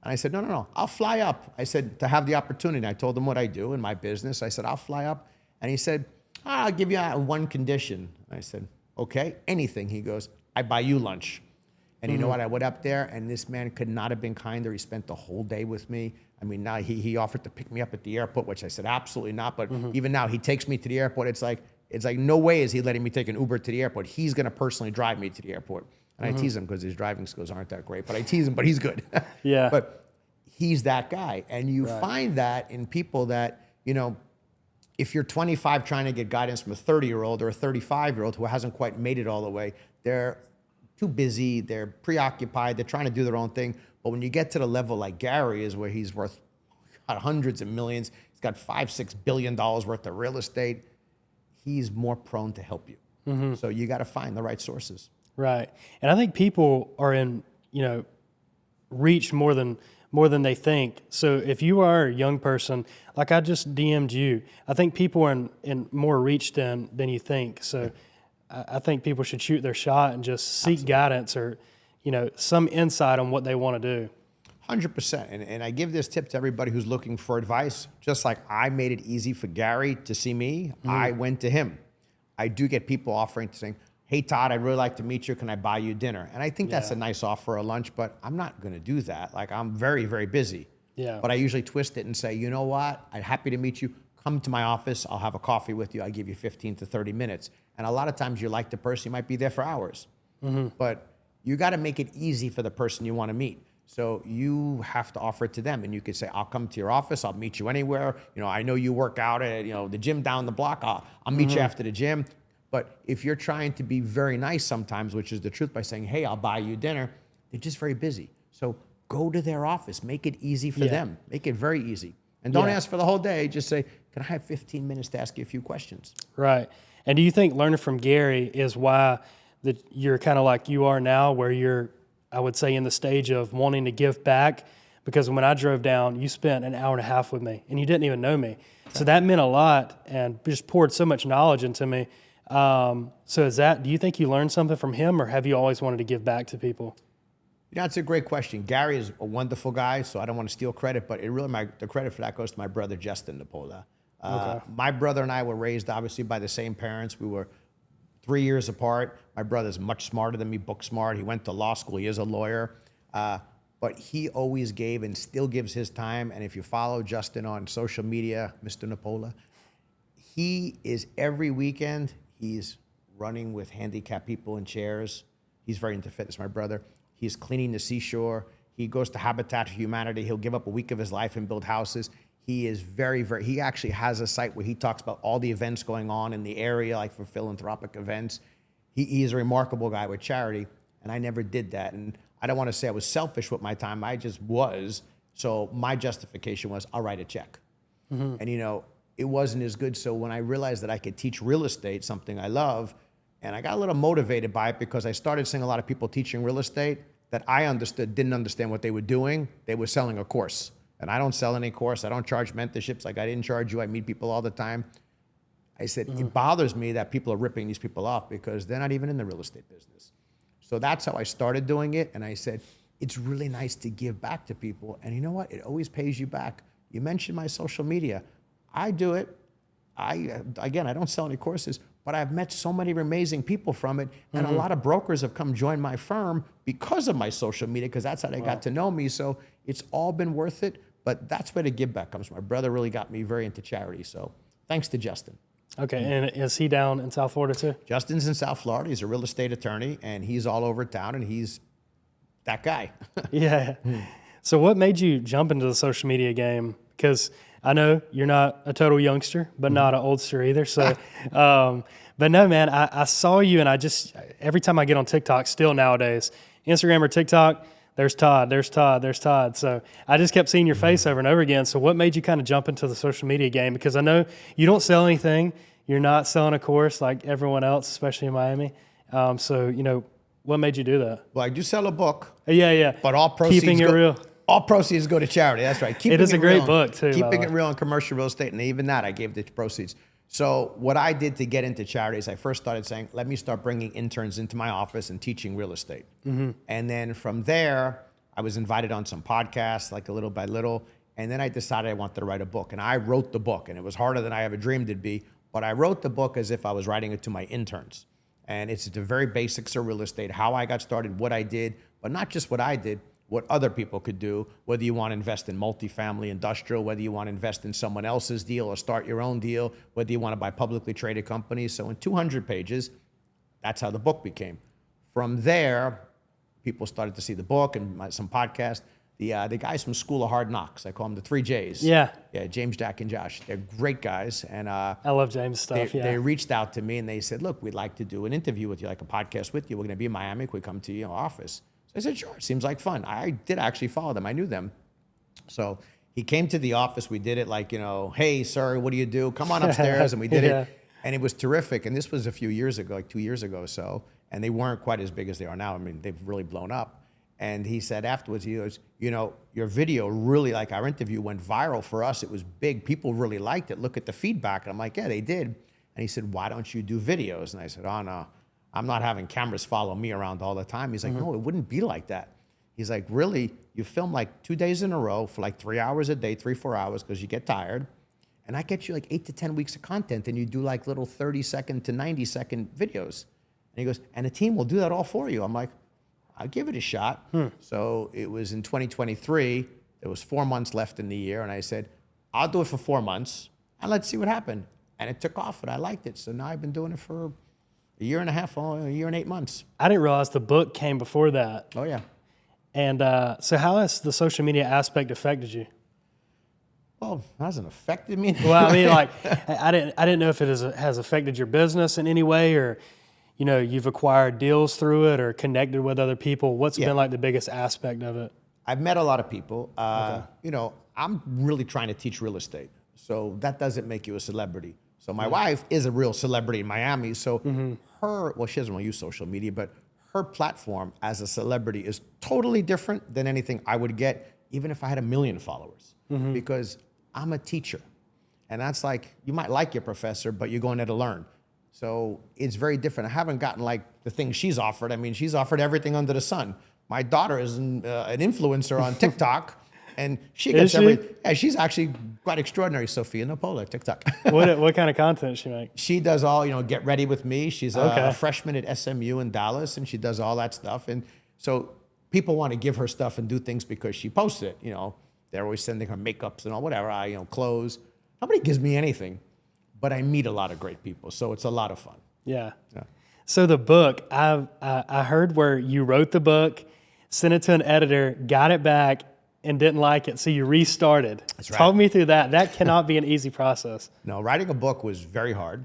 And I said, no, I'll fly up. I said, to have the opportunity. I told him what I do in my business. I said, I'll fly up. And he said, I'll give you one condition. I said, okay, anything. He goes, I buy you lunch. And you know what? I went up there, and this man could not have been kinder. He spent the whole day with me. I mean, now he offered to pick me up at the airport, which I said, absolutely not. But even now, he takes me to the airport. It's like no way is he letting me take an Uber to the airport. He's going to personally drive me to the airport. And I tease him because his driving skills aren't that great. But I tease him, but he's good. Yeah. But he's that guy. And you find that in people that, you know, if you're 25 trying to get guidance from a 30-year-old or a 35-year-old who hasn't quite made it all the way, they're too busy, they're preoccupied, they're trying to do their own thing. But when you get to the level like Gary is, where he's worth hundreds of millions, he's got $5-6 billion worth of real estate, he's more prone to help you. So you got to find the right sources. Right. And I think people are in, reach more than they think. So if you are a young person, like I just DM'd you, I think people are in more reach than you think. So I think people should shoot their shot and just seek guidance or, some insight on what they want to do. 100%. And I give this tip to everybody who's looking for advice. Just like I made it easy for Gary to see me, I went to him. I do get people offering to say, hey, Todd, I'd really like to meet you. Can I buy you dinner? And I think that's a nice offer, a lunch, but I'm not going to do that. Like, I'm very, very busy. Yeah. But I usually twist it and say, you know what? I'm happy to meet you. Come to my office. I'll have a coffee with you. I'll give you 15 to 30 minutes. And a lot of times you like the person, you might be there for hours. But you got to make it easy for the person you want to meet. So you have to offer it to them. And you could say, I'll come to your office. I'll meet you anywhere. I know you work out at, the gym down the block. I'll meet you after the gym. But if you're trying to be very nice sometimes, which is the truth, by saying, hey, I'll buy you dinner, they're just very busy. So go to their office. Make it easy for them. Make it very easy. And don't ask for the whole day. Just say, can I have 15 minutes to ask you a few questions? Right. And do you think learning from Gary is why that you're kind of like you are now, where you're, I would say, in the stage of wanting to give back? Because when I drove down, you spent an hour and a half with me, and you didn't even know me. So that meant a lot and just poured so much knowledge into me. So do you think you learned something from him, or have you always wanted to give back to people? You know, it's a great question. Gary is a wonderful guy, so I don't want to steal credit, but the credit for that goes to my brother, Justin Nepola. My brother and I were raised, obviously, by the same parents. We were 3 years apart. My brother's much smarter than me, book smart. He went to law school. He is a lawyer. But he always gave and still gives his time. And if you follow Justin on social media, Mr. Nepola, he is every weekend, he's running with handicapped people in chairs. He's very into fitness, my brother. He's cleaning the seashore. He goes to Habitat for Humanity. He'll give up a week of his life and build houses. He is he actually has a site where he talks about all the events going on in the area, like for philanthropic events. He is a remarkable guy with charity, and I never did that. And I don't want to say I was selfish with my time. I just was. So my justification was, I'll write a check. And, you know, it wasn't as good. So when I realized that I could teach real estate, something I love, and I got a little motivated by it because I started seeing a lot of people teaching real estate that I didn't understand what they were doing. They were selling a course. And I don't sell any course. I don't charge mentorships like I didn't charge you. I meet people all the time. I said, it bothers me that people are ripping these people off because they're not even in the real estate business. So that's how I started doing it. And I said, it's really nice to give back to people. And you know what? It always pays you back. You mentioned my social media. I do it. I don't sell any courses, but I've met so many amazing people from it. And a lot of brokers have come join my firm because of my social media, because that's how they got to know me. So it's all been worth it. But that's where the give back comes from. My brother really got me very into charity. So thanks to Justin. Okay, and is he down in South Florida too? Justin's in South Florida. He's a real estate attorney, and he's all over town, and he's that guy. Yeah. So what made you jump into the social media game? Because I know you're not a total youngster, but not an oldster either. So, but no, man, I saw you, and every time I get on TikTok, still nowadays, Instagram or TikTok, there's Todd, there's Todd, there's Todd. So I just kept seeing your face over and over again. So what made you kind of jump into the social media game? Because I know you don't sell anything. You're not selling a course like everyone else, especially in Miami. So, you know, what made you do that? Well, I do sell a book. Yeah. But all proceeds Keeping It Real. All proceeds go to charity. That's right. It is a great book, too. Keeping It Real in commercial real estate. And even that, I gave the proceeds. So what I did to get into charities, I first started saying, let me start bringing interns into my office and teaching real estate. And then from there, I was invited on some podcasts, like a little by little. And then I decided I wanted to write a book. And I wrote the book. And it was harder than I ever dreamed it'd be. But I wrote the book as if I was writing it to my interns. And it's the very basics of real estate, how I got started, what I did, but not just what I did, what other people could do, whether you want to invest in multifamily, industrial, whether you want to invest in someone else's deal or start your own deal, whether you want to buy publicly traded companies. So in 200 pages, that's how the book became. From there, people started to see the book and some podcasts. The guys from School of Hard Knocks, I call them the 3 J's. Yeah, James, Jack, and Josh. They're great guys. And I love James' stuff, They reached out to me and they said, look, we'd like to do an interview with you, like a podcast with you. We're going to be in Miami. Could we come to your office? So I said, sure, seems like fun. I did actually follow them. I knew them. So he came to the office. We did it like, you know, hey, sir, what do you do? Come on upstairs. And we did it. And it was terrific. And this was a few years ago, like 2 years ago or so. And they weren't quite as big as they are now. I mean, they've really blown up. And he said afterwards, he goes, you know, your video really, like our interview went viral for us. It was big. People really liked it. Look at the feedback. And I'm like, yeah, they did. And he said, why don't you do videos? And I said, oh, no, I'm not having cameras follow me around all the time. He's like, no, it wouldn't be like that. He's like, really? You film like 2 days in a row for like 3 hours a day, 3-4 hours, because you get tired. And I get you like 8 to 10 weeks of content. And you do like little 30-second to 90-second videos. And he goes, and the team will do that all for you. I'm like, I'll give it a shot. So it was in 2023. There was 4 months left in the year. And I said, I'll do it for 4 months and let's see what happened. And it took off and I liked it. So now I've been doing it for a year and a half, a year and 8 months. I didn't realize the book came before that. Oh, yeah. And so how has the social media aspect affected you? Well, it hasn't affected me. Well, I mean, like, I didn't know if it has affected your business in any way, or, you know, you've acquired deals through it or connected with other people. What's been like the biggest aspect of it? I've met a lot of people. You know, I'm really trying to teach real estate. So that doesn't make you a celebrity. So my wife is a real celebrity in Miami. So well, she doesn't really use social media, but her platform as a celebrity is totally different than anything I would get, even if I had 1 million followers, because I'm a teacher. And that's like, you might like your professor, but you're going there to learn. So it's very different. I haven't gotten like the things she's offered. I mean, she's offered everything under the sun. My daughter is an influencer on TikTok, and she gets everything. Yeah, she's actually quite extraordinary. Sophia Nepola, TikTok. What kind of content does she make? She does all, you know, get ready with me. She's a freshman at SMU in Dallas, and she does all that stuff. And so people want to give her stuff and do things because she posts it. You know, they're always sending her makeups and all whatever, clothes. Nobody gives me anything, but I meet a lot of great people, so it's a lot of fun. Yeah. So the book, I heard where you wrote the book, sent it to an editor, got it back, and didn't like it, so you restarted. That's right. Talk me through that. That cannot be an easy process. No, writing a book was very hard,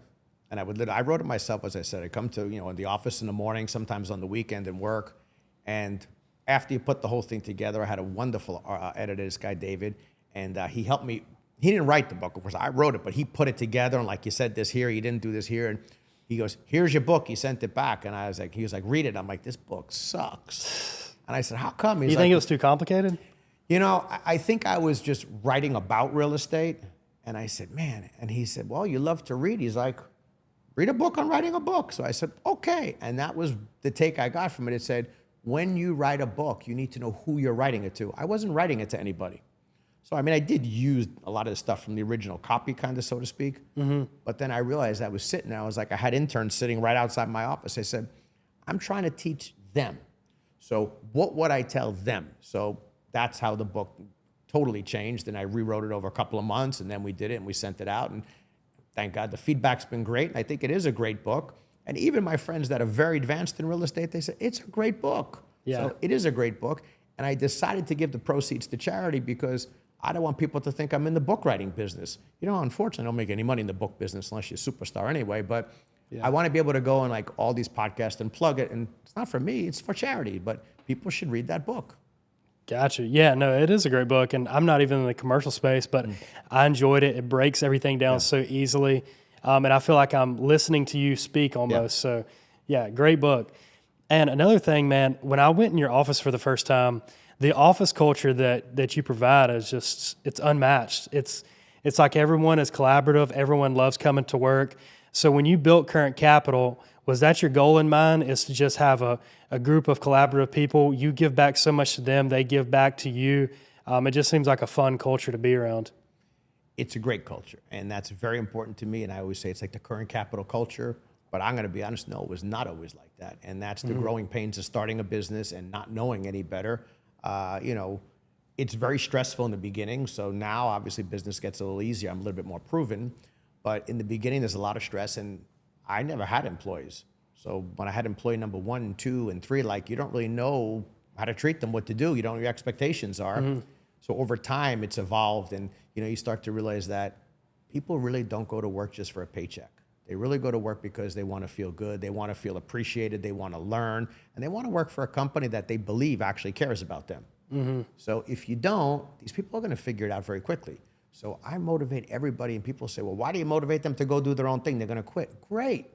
and I wrote it myself, as I said. I come to, in the office in the morning, sometimes on the weekend and work, and after you put the whole thing together, I had a wonderful editor, this guy David, and he helped me. He didn't write the book, of course. I wrote it, but he put it together, and like you said this here, you didn't do this here, and he goes, "Here's your book." He sent it back, and he was like, "Read it." I'm like, "This book sucks." And I said, "How come?" He's You think it was too complicated? I think I was just writing about real estate, and I said, "Man," and he said, "Well, you love to read." He's like, "Read a book on writing a book." So I said, "Okay," and that was the take I got from it. It said, when you write a book, you need to know who you're writing it to. I wasn't writing it to anybody. So, I mean, I did use a lot of the stuff from the original copy, kind of, so to speak. But then I realized I was sitting there. I was like, I had interns sitting right outside my office. I said, I'm trying to teach them. So what would I tell them? So that's how the book totally changed. And I rewrote it over a couple of months, and then we did it, and we sent it out. And thank God the feedback's been great. And I think it is a great book. And even my friends that are very advanced in real estate, they say, it's a great book. Yeah. So it is a great book. And I decided to give the proceeds to charity because I don't want people to think I'm in the book writing business. Unfortunately, I don't make any money in the book business unless you're a superstar anyway, but I want to be able to go on like all these podcasts and plug it. And it's not for me, it's for charity, but people should read that book. Gotcha. Yeah, no, it is a great book. And I'm not even in the commercial space, but I enjoyed it. It breaks everything down so easily. And I feel like I'm listening to you speak almost. So yeah, great book. And another thing, man, when I went in your office for the first time, the office culture that you provide is just, it's unmatched. It's like everyone is collaborative. Everyone loves coming to work. So when you built Current Capital, was that your goal in mind, is to just have a group of collaborative people? You give back so much to them, they give back to you. It just seems like a fun culture to be around. It's a great culture, and that's very important to me. And I always say it's like the Current Capital culture, but I'm going to be honest, no, it was not always like that. And that's the growing pains of starting a business and not knowing any better. It's very stressful in the beginning. So now obviously business gets a little easier. I'm a little bit more proven, but in the beginning there's a lot of stress, and I never had employees. So when I had employee number 1 and 2 and 3, like, you don't really know how to treat them, what to do. You don't know what your expectations are. So over time it's evolved, and you start to realize that people really don't go to work just for a paycheck. They really go to work because they want to feel good, they want to feel appreciated, they want to learn, and they want to work for a company that they believe actually cares about them. So if you don't, these people are going to figure it out very quickly. So I motivate everybody, and people say, well, why do you motivate them to go do their own thing? They're going to quit. Great,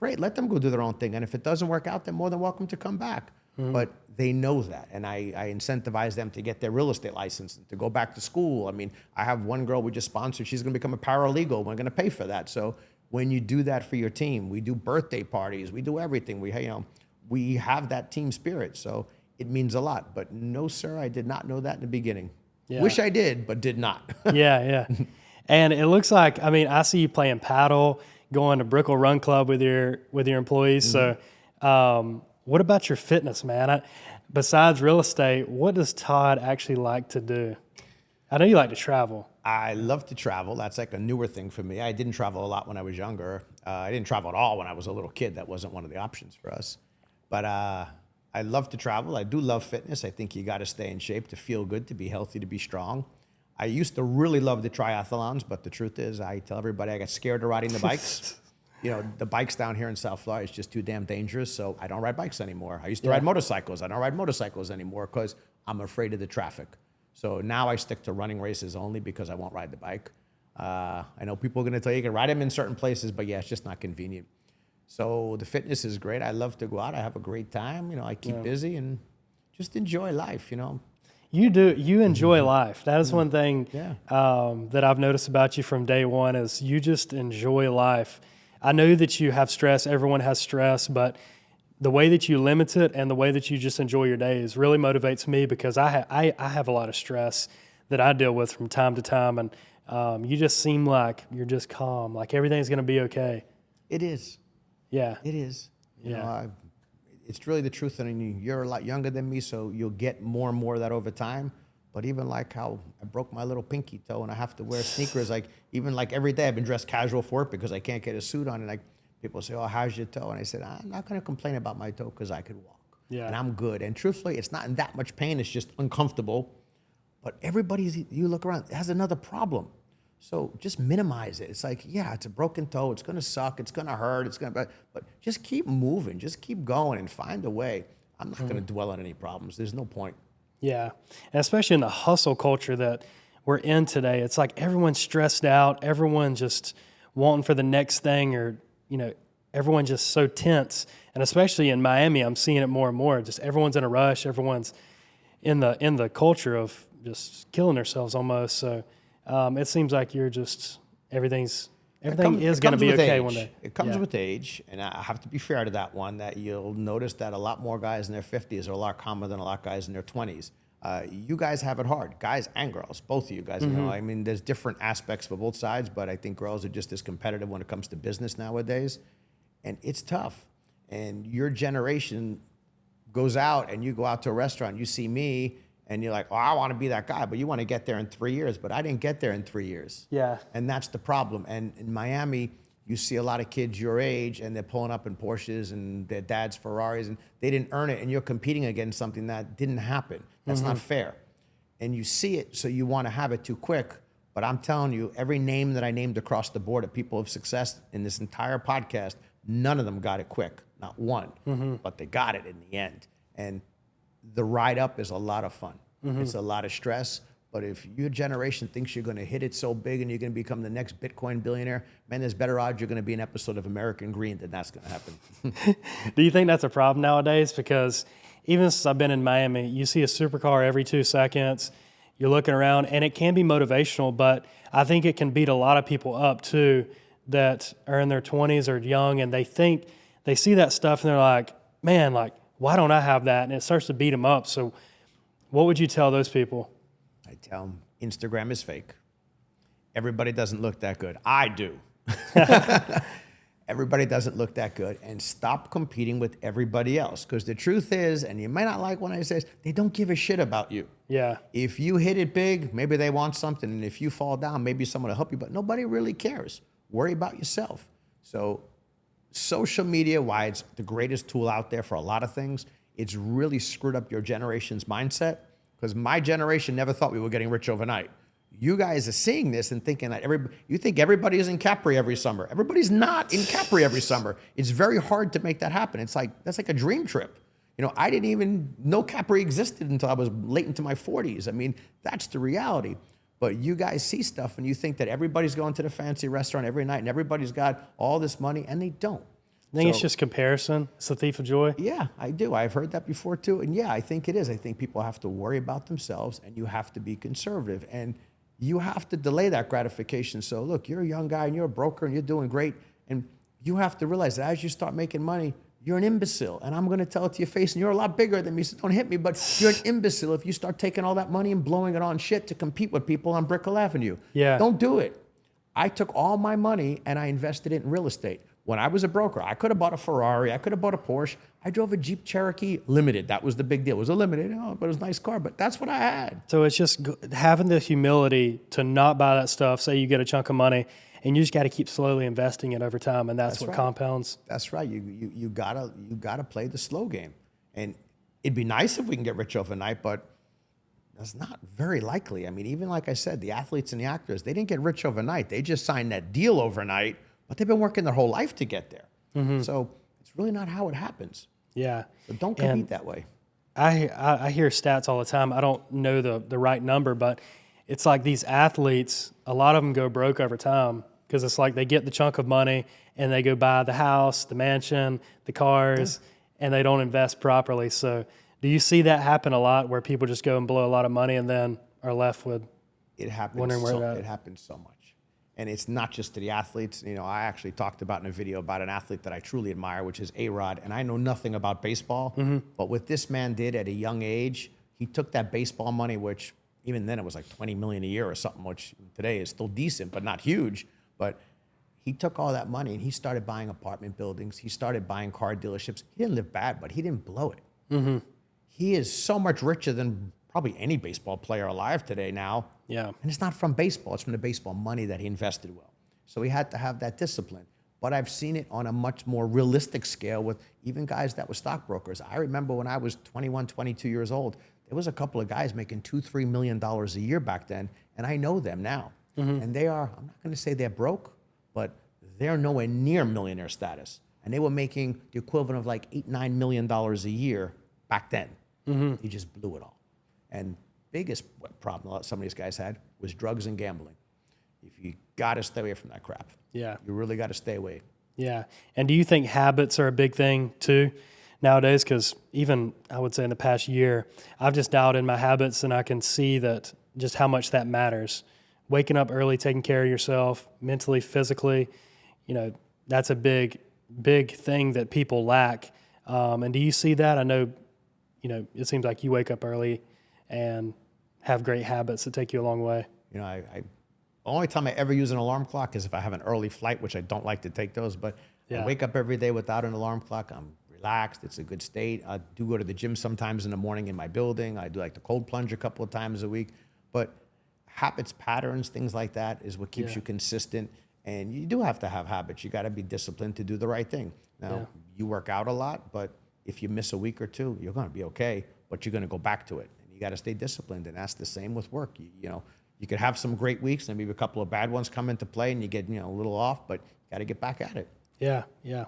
let them go do their own thing. And if it doesn't work out, they're more than welcome to come back. But they know that, and I incentivize them to get their real estate license, and to go back to school. I mean, I have one girl we just sponsored. She's going to become a paralegal. We're going to pay for that. So when you do that for your team, we do birthday parties, we do everything. We have that team spirit. So it means a lot. But no, sir, I did not know that in the beginning. Yeah. Wish I did, but did not. Yeah. And it looks like, I see you playing paddle, going to Brickell Run Club with your employees. So what about your fitness, man? Besides real estate, what does Todd actually like to do? I know you like to travel. I love to travel. That's like a newer thing for me. I didn't travel a lot when I was younger. I didn't travel at all when I was a little kid. That wasn't one of the options for us. But I love to travel. I do love fitness. I think you got to stay in shape to feel good, to be healthy, to be strong. I used to really love the triathlons, but the truth is, I tell everybody I got scared of riding the bikes. The bikes down here in South Florida is just too damn dangerous, so I don't ride bikes anymore. I used to ride motorcycles. I don't ride motorcycles anymore because I'm afraid of the traffic. So now I stick to running races only because I won't ride the bike. I know people are going to tell you can ride them in certain places, but yeah, it's just not convenient. So the fitness is great. I love to go out. I have a great time. You know, I keep busy and just enjoy life, you know. You do. You enjoy life. That is one thing Yeah. that I've noticed about you from day one is you just enjoy life. I know that you have stress. Everyone has stress, but the way that you limit it and the way that you just enjoy your days really motivates me because I have a lot of stress that I deal with from time to time, and you just seem like you're just calm, like everything's going to be okay. It is. Yeah. It is. You Yeah. know, it's really the truth. And you're a lot younger than me, so you'll get more and more of that over time. But even like how I broke my little pinky toe and I have to wear sneakers, like even like every day I've been dressed casual for it because I can't get a suit on. And like people say, "Oh, how's your toe?" And I said, "I'm not going to complain about my toe because I could walk. Yeah. And I'm good." And truthfully, it's not in that much pain. It's just uncomfortable. But you look around, has another problem. So just minimize it. It's like, yeah, it's a broken toe. It's going to suck. It's going to hurt. But just keep moving. Just keep going and find a way. I'm not going to dwell on any problems. There's no point. Yeah. And especially in the hustle culture that we're in today, it's like everyone's stressed out. Everyone just wanting for the next thing or, you know, everyone's just so tense. And especially in Miami, I'm seeing it more and more. Just everyone's in a rush. Everyone's in the culture of just killing themselves almost. So it seems like you're just everything is going to be okay one day. It comes with age, and I have to be fair to that one, that you'll notice that a lot more guys in their 50s are a lot calmer than a lot of guys in their 20s. You guys have it hard, guys and girls, both of you guys. You know, I mean, there's different aspects for both sides, but I think girls are just as competitive when it comes to business nowadays, and it's tough. And your generation goes out, and you go out to a restaurant, you see me, and you're like, "Oh, I want to be that guy," but you want to get there in 3 years. But I didn't get there in 3 years. Yeah. And that's the problem. And in Miami, you see a lot of kids your age, and they're pulling up in Porsches and their dad's Ferraris, and they didn't earn it, and you're competing against something that didn't happen. That's not fair. And you see it, so you want to have it too quick. But I'm telling you, every name that I named across the board of people of success in this entire podcast, none of them got it quick. Not one. But they got it in the end. And the ride up is a lot of fun. It's a lot of stress. But if your generation thinks you're going to hit it so big and you're going to become the next Bitcoin billionaire, man, there's better odds you're going to be an episode of American Green than that's going to happen. Do you think that's a problem nowadays? Because even since I've been in Miami, you see a supercar every 2 seconds. You're looking around, and it can be motivational, but I think it can beat a lot of people up too that are in their 20s or young, and they see that stuff, and they're like, man, like, why don't I have that? And it starts to beat them up. So what would you tell those people? I tell them Instagram is fake. Everybody doesn't look that good. I do. Everybody doesn't look that good. And stop competing with everybody else. Because the truth is, and you might not like when I say this, they don't give a shit about you. Yeah. If you hit it big, maybe they want something. And if you fall down, maybe someone will help you. But nobody really cares. Worry about yourself. So social media, why it's the greatest tool out there for a lot of things, it's really screwed up your generation's mindset. Because my generation never thought we were getting rich overnight. You guys are seeing this and thinking that you think everybody is in Capri every summer. Everybody's not in Capri every summer. It's very hard to make that happen. It's like, that's like a dream trip. You know, I didn't even know Capri existed until I was late into my 40s. I mean, that's the reality. But you guys see stuff and you think that everybody's going to the fancy restaurant every night and everybody's got all this money, and they don't. I think it's just comparison. It's the thief of joy. Yeah, I do. I've heard that before too. And yeah, I think it is. I think people have to worry about themselves, and you have to be conservative, and you have to delay that gratification. So look, you're a young guy and you're a broker and you're doing great, and you have to realize that as you start making money, you're an imbecile. And I'm going to tell it to your face, and you're a lot bigger than me, so don't hit me, but you're an imbecile if you start taking all that money and blowing it on shit to compete with people on Brickell Avenue. Yeah. Don't do it. I took all my money and I invested it in real estate. When I was a broker, I could have bought a Ferrari, I could have bought a Porsche. I drove a Jeep Cherokee Limited. That was the big deal. It was a Limited, but it was a nice car, but that's what I had. So it's just having the humility to not buy that stuff. Say you get a chunk of money, and you just got to keep slowly investing it over time, and that's what right. compounds. That's right. You gotta play the slow game. And it'd be nice if we can get rich overnight, but that's not very likely. I mean, even like I said, the athletes and the actors, they didn't get rich overnight. They just signed that deal overnight, but they've been working their whole life to get there. So it's really not how it happens. Yeah. So don't compete that way. I hear stats all the time. I don't know the right number, but it's like these athletes, a lot of them go broke over time because it's like they get the chunk of money and they go buy the house, the mansion, the cars, and they don't invest properly. So do you see that happen a lot where people just go and blow a lot of money and then are left with It happens. wondering where they're at? It happens so much. And it's not just to the athletes. You know, I actually talked about in a video about an athlete that I truly admire, which is A-Rod. And I know nothing about baseball, but what this man did at a young age, he took that baseball money, which even then it was like $20 million a year or something, which today is still decent, but not huge. But he took all that money and he started buying apartment buildings. He started buying car dealerships. He didn't live bad, but he didn't blow it. He is so much richer than probably any baseball player alive today now. Yeah. And it's not from baseball. It's from the baseball money that he invested well. So he had to have that discipline. But I've seen it on a much more realistic scale with even guys that were stockbrokers. I remember when I was 21, 22 years old, there was a couple of guys making $2-3 million a year back then, and I know them now. And they are, I'm not going to say they're broke, but they're nowhere near millionaire status. And they were making the equivalent of like $8-9 million a year back then. He just blew it all. And biggest problem some of these guys had was drugs and gambling. If you got to stay away from that crap. Yeah. You really got to stay away. Yeah. And do you think habits are a big thing too nowadays? Because even I would say in the past year, I've just dialed in my habits and I can see that just how much that matters. Waking up early, taking care of yourself mentally, physically, you know, that's a big thing that people lack. And do you see that? I know, you know, it seems like you wake up early and have great habits that take you a long way. You know, the only time I ever use an alarm clock is if I have an early flight, which I don't like to take those, but I wake up every day without an alarm clock. I'm relaxed. It's a good state. I do go to the gym sometimes in the morning in my building. I do like the cold plunge a couple of times a week. But habits, patterns, things like that is what keeps you consistent. And you do have to have habits. You got to be disciplined to do the right thing. Now, you work out a lot, but if you miss a week or two, you're going to be okay, but you're going to go back to it. And you got to stay disciplined. And that's the same with work. You know, you could have some great weeks and maybe a couple of bad ones come into play and you get, you know, a little off, but you got to get back at it. Yeah, yeah.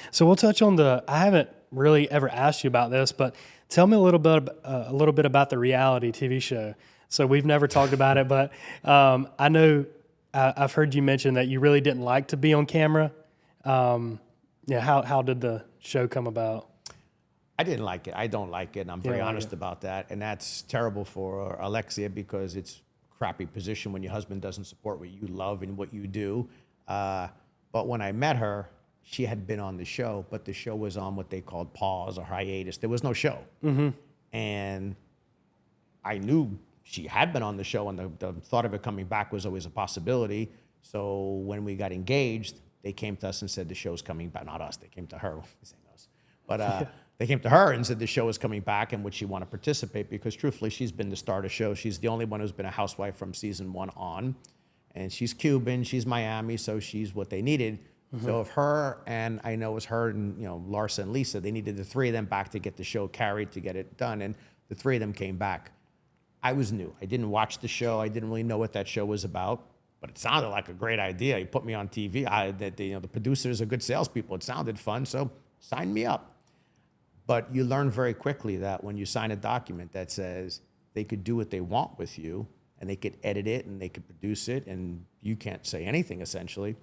So we'll touch on I haven't really ever asked you about this, but tell me a little bit about the reality TV show. So we've never talked about it, but I know I've heard you mention that you really didn't like to be on camera. How did the show come about? I didn't like it. I don't like it. And I'm very honest about that. And that's terrible for Alexia because it's a crappy position when your husband doesn't support what you love and what you do. But when I met her, she had been on the show, but the show was on what they called pause or hiatus. There was no show. And I knew she had been on the show, and the thought of it coming back was always a possibility. So when we got engaged, they came to us and said the show's coming back. Not us. They came to her. Saying us. But they came to her and said the show is coming back and would she want to participate? Because truthfully, she's been the star of the show. She's the only one who's been a housewife from season 1 on. And she's Cuban. She's Miami. So she's what they needed. So if her and I know it was her and Larsa and Lisa, they needed the 3 of them back to get the show carried, to get it done. And the 3 of them came back. I was new. I didn't watch the show. I didn't really know what that show was about, but it sounded like a great idea. You put me on TV. The producers are good salespeople. It sounded fun, so sign me up. But you learn very quickly that when you sign a document that says they could do what they want with you, and they could edit it, and they could produce it, and you can't say anything, essentially,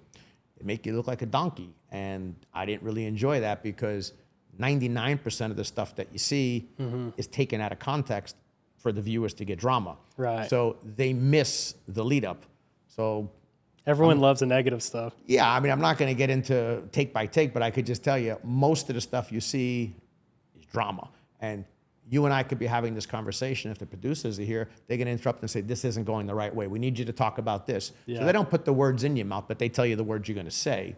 they make you look like a donkey. And I didn't really enjoy that because 99% of the stuff that you see is taken out of context for the viewers to get drama. Right. So they miss the lead up. So everyone loves the negative stuff. Yeah, I mean, I'm not going to get into take by take, but I could just tell you most of the stuff you see is drama. And you and I could be having this conversation. If the producers are here, they're going to interrupt and say, this isn't going the right way. We need you to talk about this. So they don't put the words in your mouth, but they tell you the words you're going to say.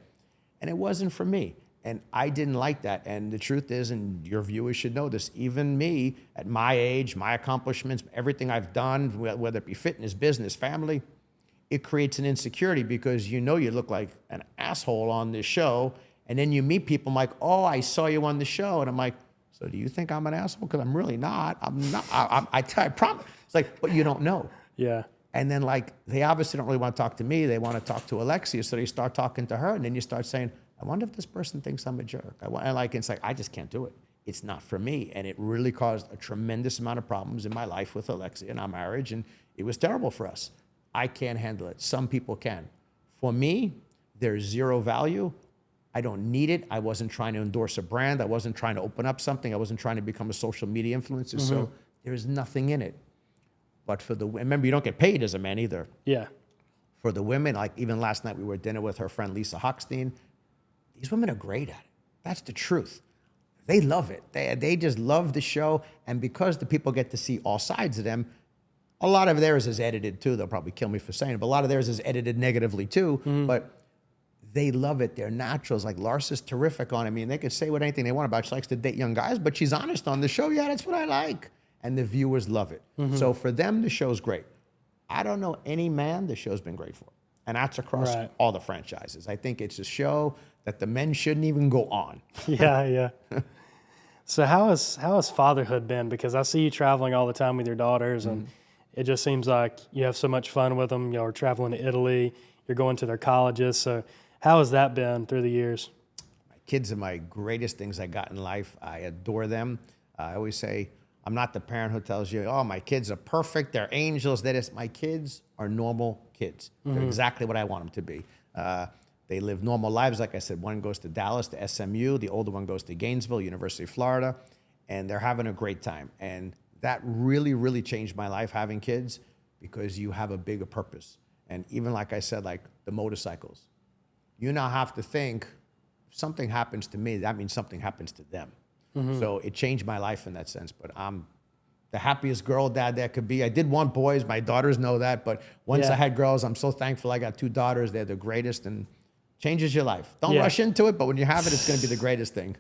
And it wasn't for me. And I didn't like that. And the truth is, and your viewers should know this, even me, at my age, my accomplishments, everything I've done, whether it be fitness, business, family, it creates an insecurity because you look like an asshole on this show. And then you meet people, I'm like, oh, I saw you on the show. And I'm like, so do you think I'm an asshole? Because I'm really not. I'm not. I promise. It's like, but you don't know. Yeah. And then they obviously don't really want to talk to me. They want to talk to Alexia. So they start talking to her. And then you start saying, I wonder if this person thinks I'm a jerk. It's like, I just can't do it. it's not for me. And it really caused a tremendous amount of problems in my life with Alexia and our marriage. And it was terrible for us. I can't handle it. Some people can. For me, there's zero value. I don't need it. I wasn't trying to endorse a brand. I wasn't trying to open up something. I wasn't trying to become a social media influencer. So there's nothing in it. But for the, remember, you don't get paid as a man either. Yeah. For the women, like even last night we were at dinner with her friend Lisa Hochstein. These women are great at it. That's the truth. They love it. They just love the show. And because the people get to see all sides of them, a lot of theirs is edited too. They'll probably kill me for saying it, but a lot of theirs is edited negatively too. But they love it. They're naturals. Like Larsa's terrific on it. I mean, they could say what anything they want about. She likes to date young guys, but she's honest on the show. Yeah, that's what I like. And the viewers love it. So for them, the show's great. I don't know any man the show's been great for. And that's across all the franchises. I think it's a show that the men shouldn't even go on. Yeah. So how has fatherhood been? Because I see you traveling all the time with your daughters, and it just seems like you have so much fun with them. You're traveling to Italy. You're going to their colleges. So how has that been through the years? My kids are my greatest things I got in life. I adore them. I always say, I'm not the parent who tells you, oh, my kids are perfect, they're angels. My kids are normal kids. They're exactly what I want them to be. They live normal lives. Like I said, one goes to Dallas, to SMU. The older one goes to Gainesville, University of Florida. And they're having a great time. And that really, really changed my life, having kids, because you have a bigger purpose. And even like I said, like the motorcycles, you now have to think, if something happens to me, that means something happens to them. So it changed my life in that sense. But I'm the happiest girl dad there could be. I did want boys. My daughters know that. But once I had girls, I'm so thankful I got 2 daughters. They're the greatest, and changes your life. Don't rush into it, but when you have it, it's going to be the greatest thing.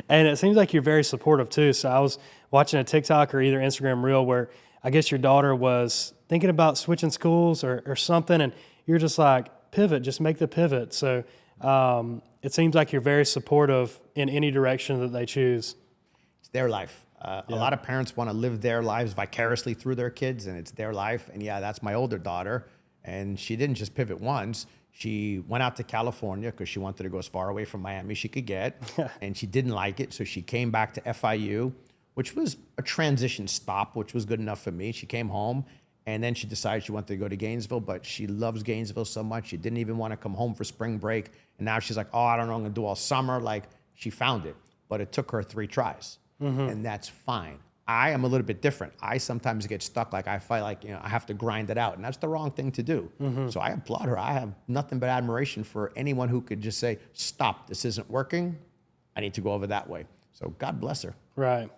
And it seems like you're very supportive too. So I was watching a TikTok or either Instagram reel where I guess your daughter was thinking about switching schools or something, and you're just like, pivot, just make the pivot. So it seems like you're very supportive in any direction that they choose. It's their life. A lot of parents want to live their lives vicariously through their kids, and it's their life. And yeah, that's my older daughter. And she didn't just pivot once. She went out to California because she wanted to go as far away from Miami as she could get. And she didn't like it. So she came back to FIU, which was a transition stop, which was good enough for me. She came home. And then she decided she wanted to go to Gainesville, but she loves Gainesville so much. She didn't even want to come home for spring break. And now she's like, oh, I don't know what I'm going to do all summer. Like, she found it, but it took her 3 tries. And that's fine. I am a little bit different. I sometimes get stuck. Like, I feel like, I have to grind it out. And that's the wrong thing to do. So I applaud her. I have nothing but admiration for anyone who could just say, stop, this isn't working. I need to go over that way. So God bless her. Right.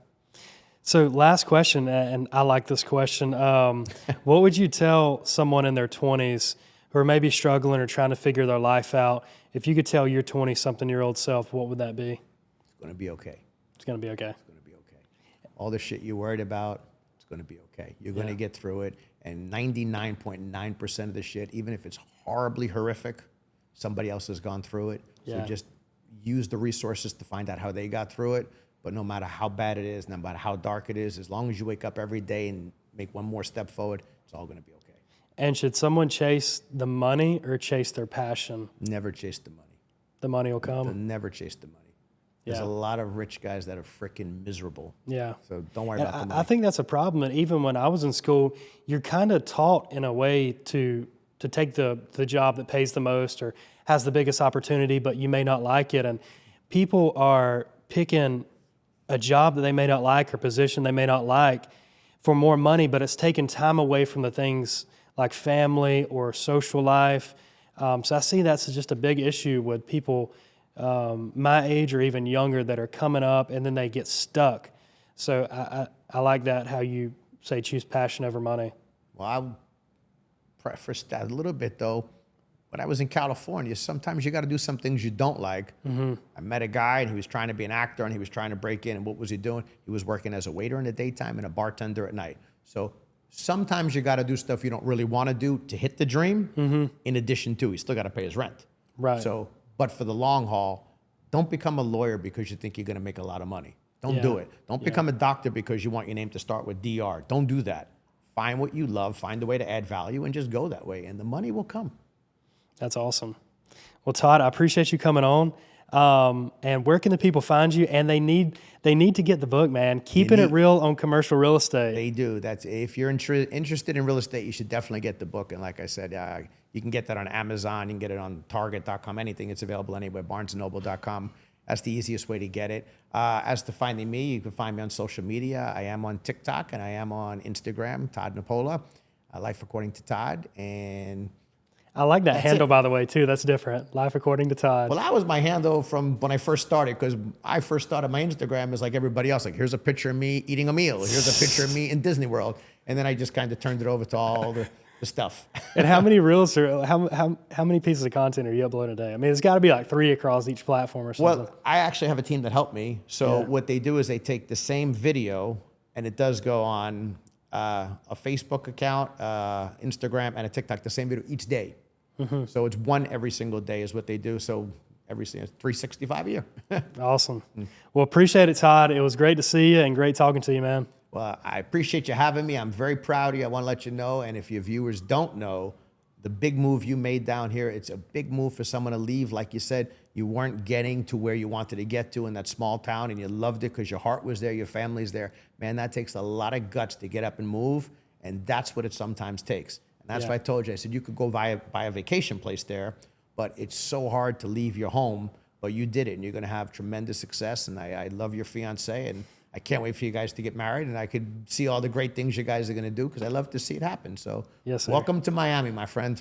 So last question, and I like this question. What would you tell someone in their 20s who are maybe struggling or trying to figure their life out? If you could tell your 20-something-year-old self, what would that be? It's going to be okay. It's going to be okay. It's going to be okay. All the shit you're worried about, it's going to be okay. You're going to get through it. And 99.9% of the shit, even if it's horribly horrific, somebody else has gone through it. So just use the resources to find out how they got through it. But no matter how bad it is, no matter how dark it is, as long as you wake up every day and make one more step forward, it's all going to be okay. And should someone chase the money or chase their passion? Never chase the money. The money will come? Never chase the money. There's a lot of rich guys that are freaking miserable. Yeah. So don't worry about the money. I think that's a problem. And even when I was in school, you're kind of taught in a way to take the job that pays the most or has the biggest opportunity, but you may not like it. And people are picking a job that they may not like or position they may not like for more money, but it's taking time away from the things like family or social life. So I see that's just a big issue with people my age or even younger that are coming up and then they get stuck. So I like that, how you say choose passion over money. Well, I'll preface that a little bit though. When I was in California, sometimes you got to do some things you don't like. I met a guy and he was trying to be an actor and he was trying to break in. And what was he doing? He was working as a waiter in the daytime and a bartender at night. So sometimes you got to do stuff you don't really want to do to hit the dream. In addition to, he still got to pay his rent. Right. So, but for the long haul, don't become a lawyer because you think you're going to make a lot of money. Don't do it. Don't become a doctor because you want your name to start with DR. Don't do that. Find what you love, find a way to add value, and just go that way, and the money will come. That's awesome. Well, Todd, I appreciate you coming on. And where can the people find you? And they need to get the book, man. Keeping It Real on Commercial Real Estate. They do. That's if you're interested in real estate, you should definitely get the book. And like I said, you can get that on Amazon. You can get it on Target.com. Anything. It's available anywhere. BarnesandNoble.com. That's the easiest way to get it. As to finding me, you can find me on social media. I am on TikTok and I am on Instagram. Todd Nepola, Life According to Todd, and I like that handle, by the way, too. That's different. Life According to Todd. well, that was my handle from when I first started, because I first started my Instagram as like everybody else. Like, here's a picture of me eating a meal. Here's a picture of me in Disney World. And then I just kind of turned it over to all the stuff. And how many reels how many pieces of content are you uploading a day? I mean, it's got to be like 3 across each platform or something. Well, I actually have a team that helped me. So what they do is they take the same video, and it does go on a Facebook account, Instagram, and a TikTok, the same video each day. Mm-hmm. So it's one every single day is what they do. So every 365 a year. Awesome. Well, appreciate it, Todd. It was great to see you and great talking to you, man. Well, I appreciate you having me. I'm very proud of you. I want to let you know, and if your viewers don't know, the big move you made down here, it's a big move for someone to leave. Like you said, you weren't getting to where you wanted to get to in that small town, and you loved it because your heart was there, your family's there. Man, that takes a lot of guts to get up and move, and that's what it sometimes takes. And that's what I told you. I said, you could go buy a vacation place there, but it's so hard to leave your home, but you did it, and you're going to have tremendous success, and I love your fiance, and I can't wait for you guys to get married, and I could see all the great things you guys are going to do because I love to see it happen. So yes, sir. Welcome to Miami, my friend.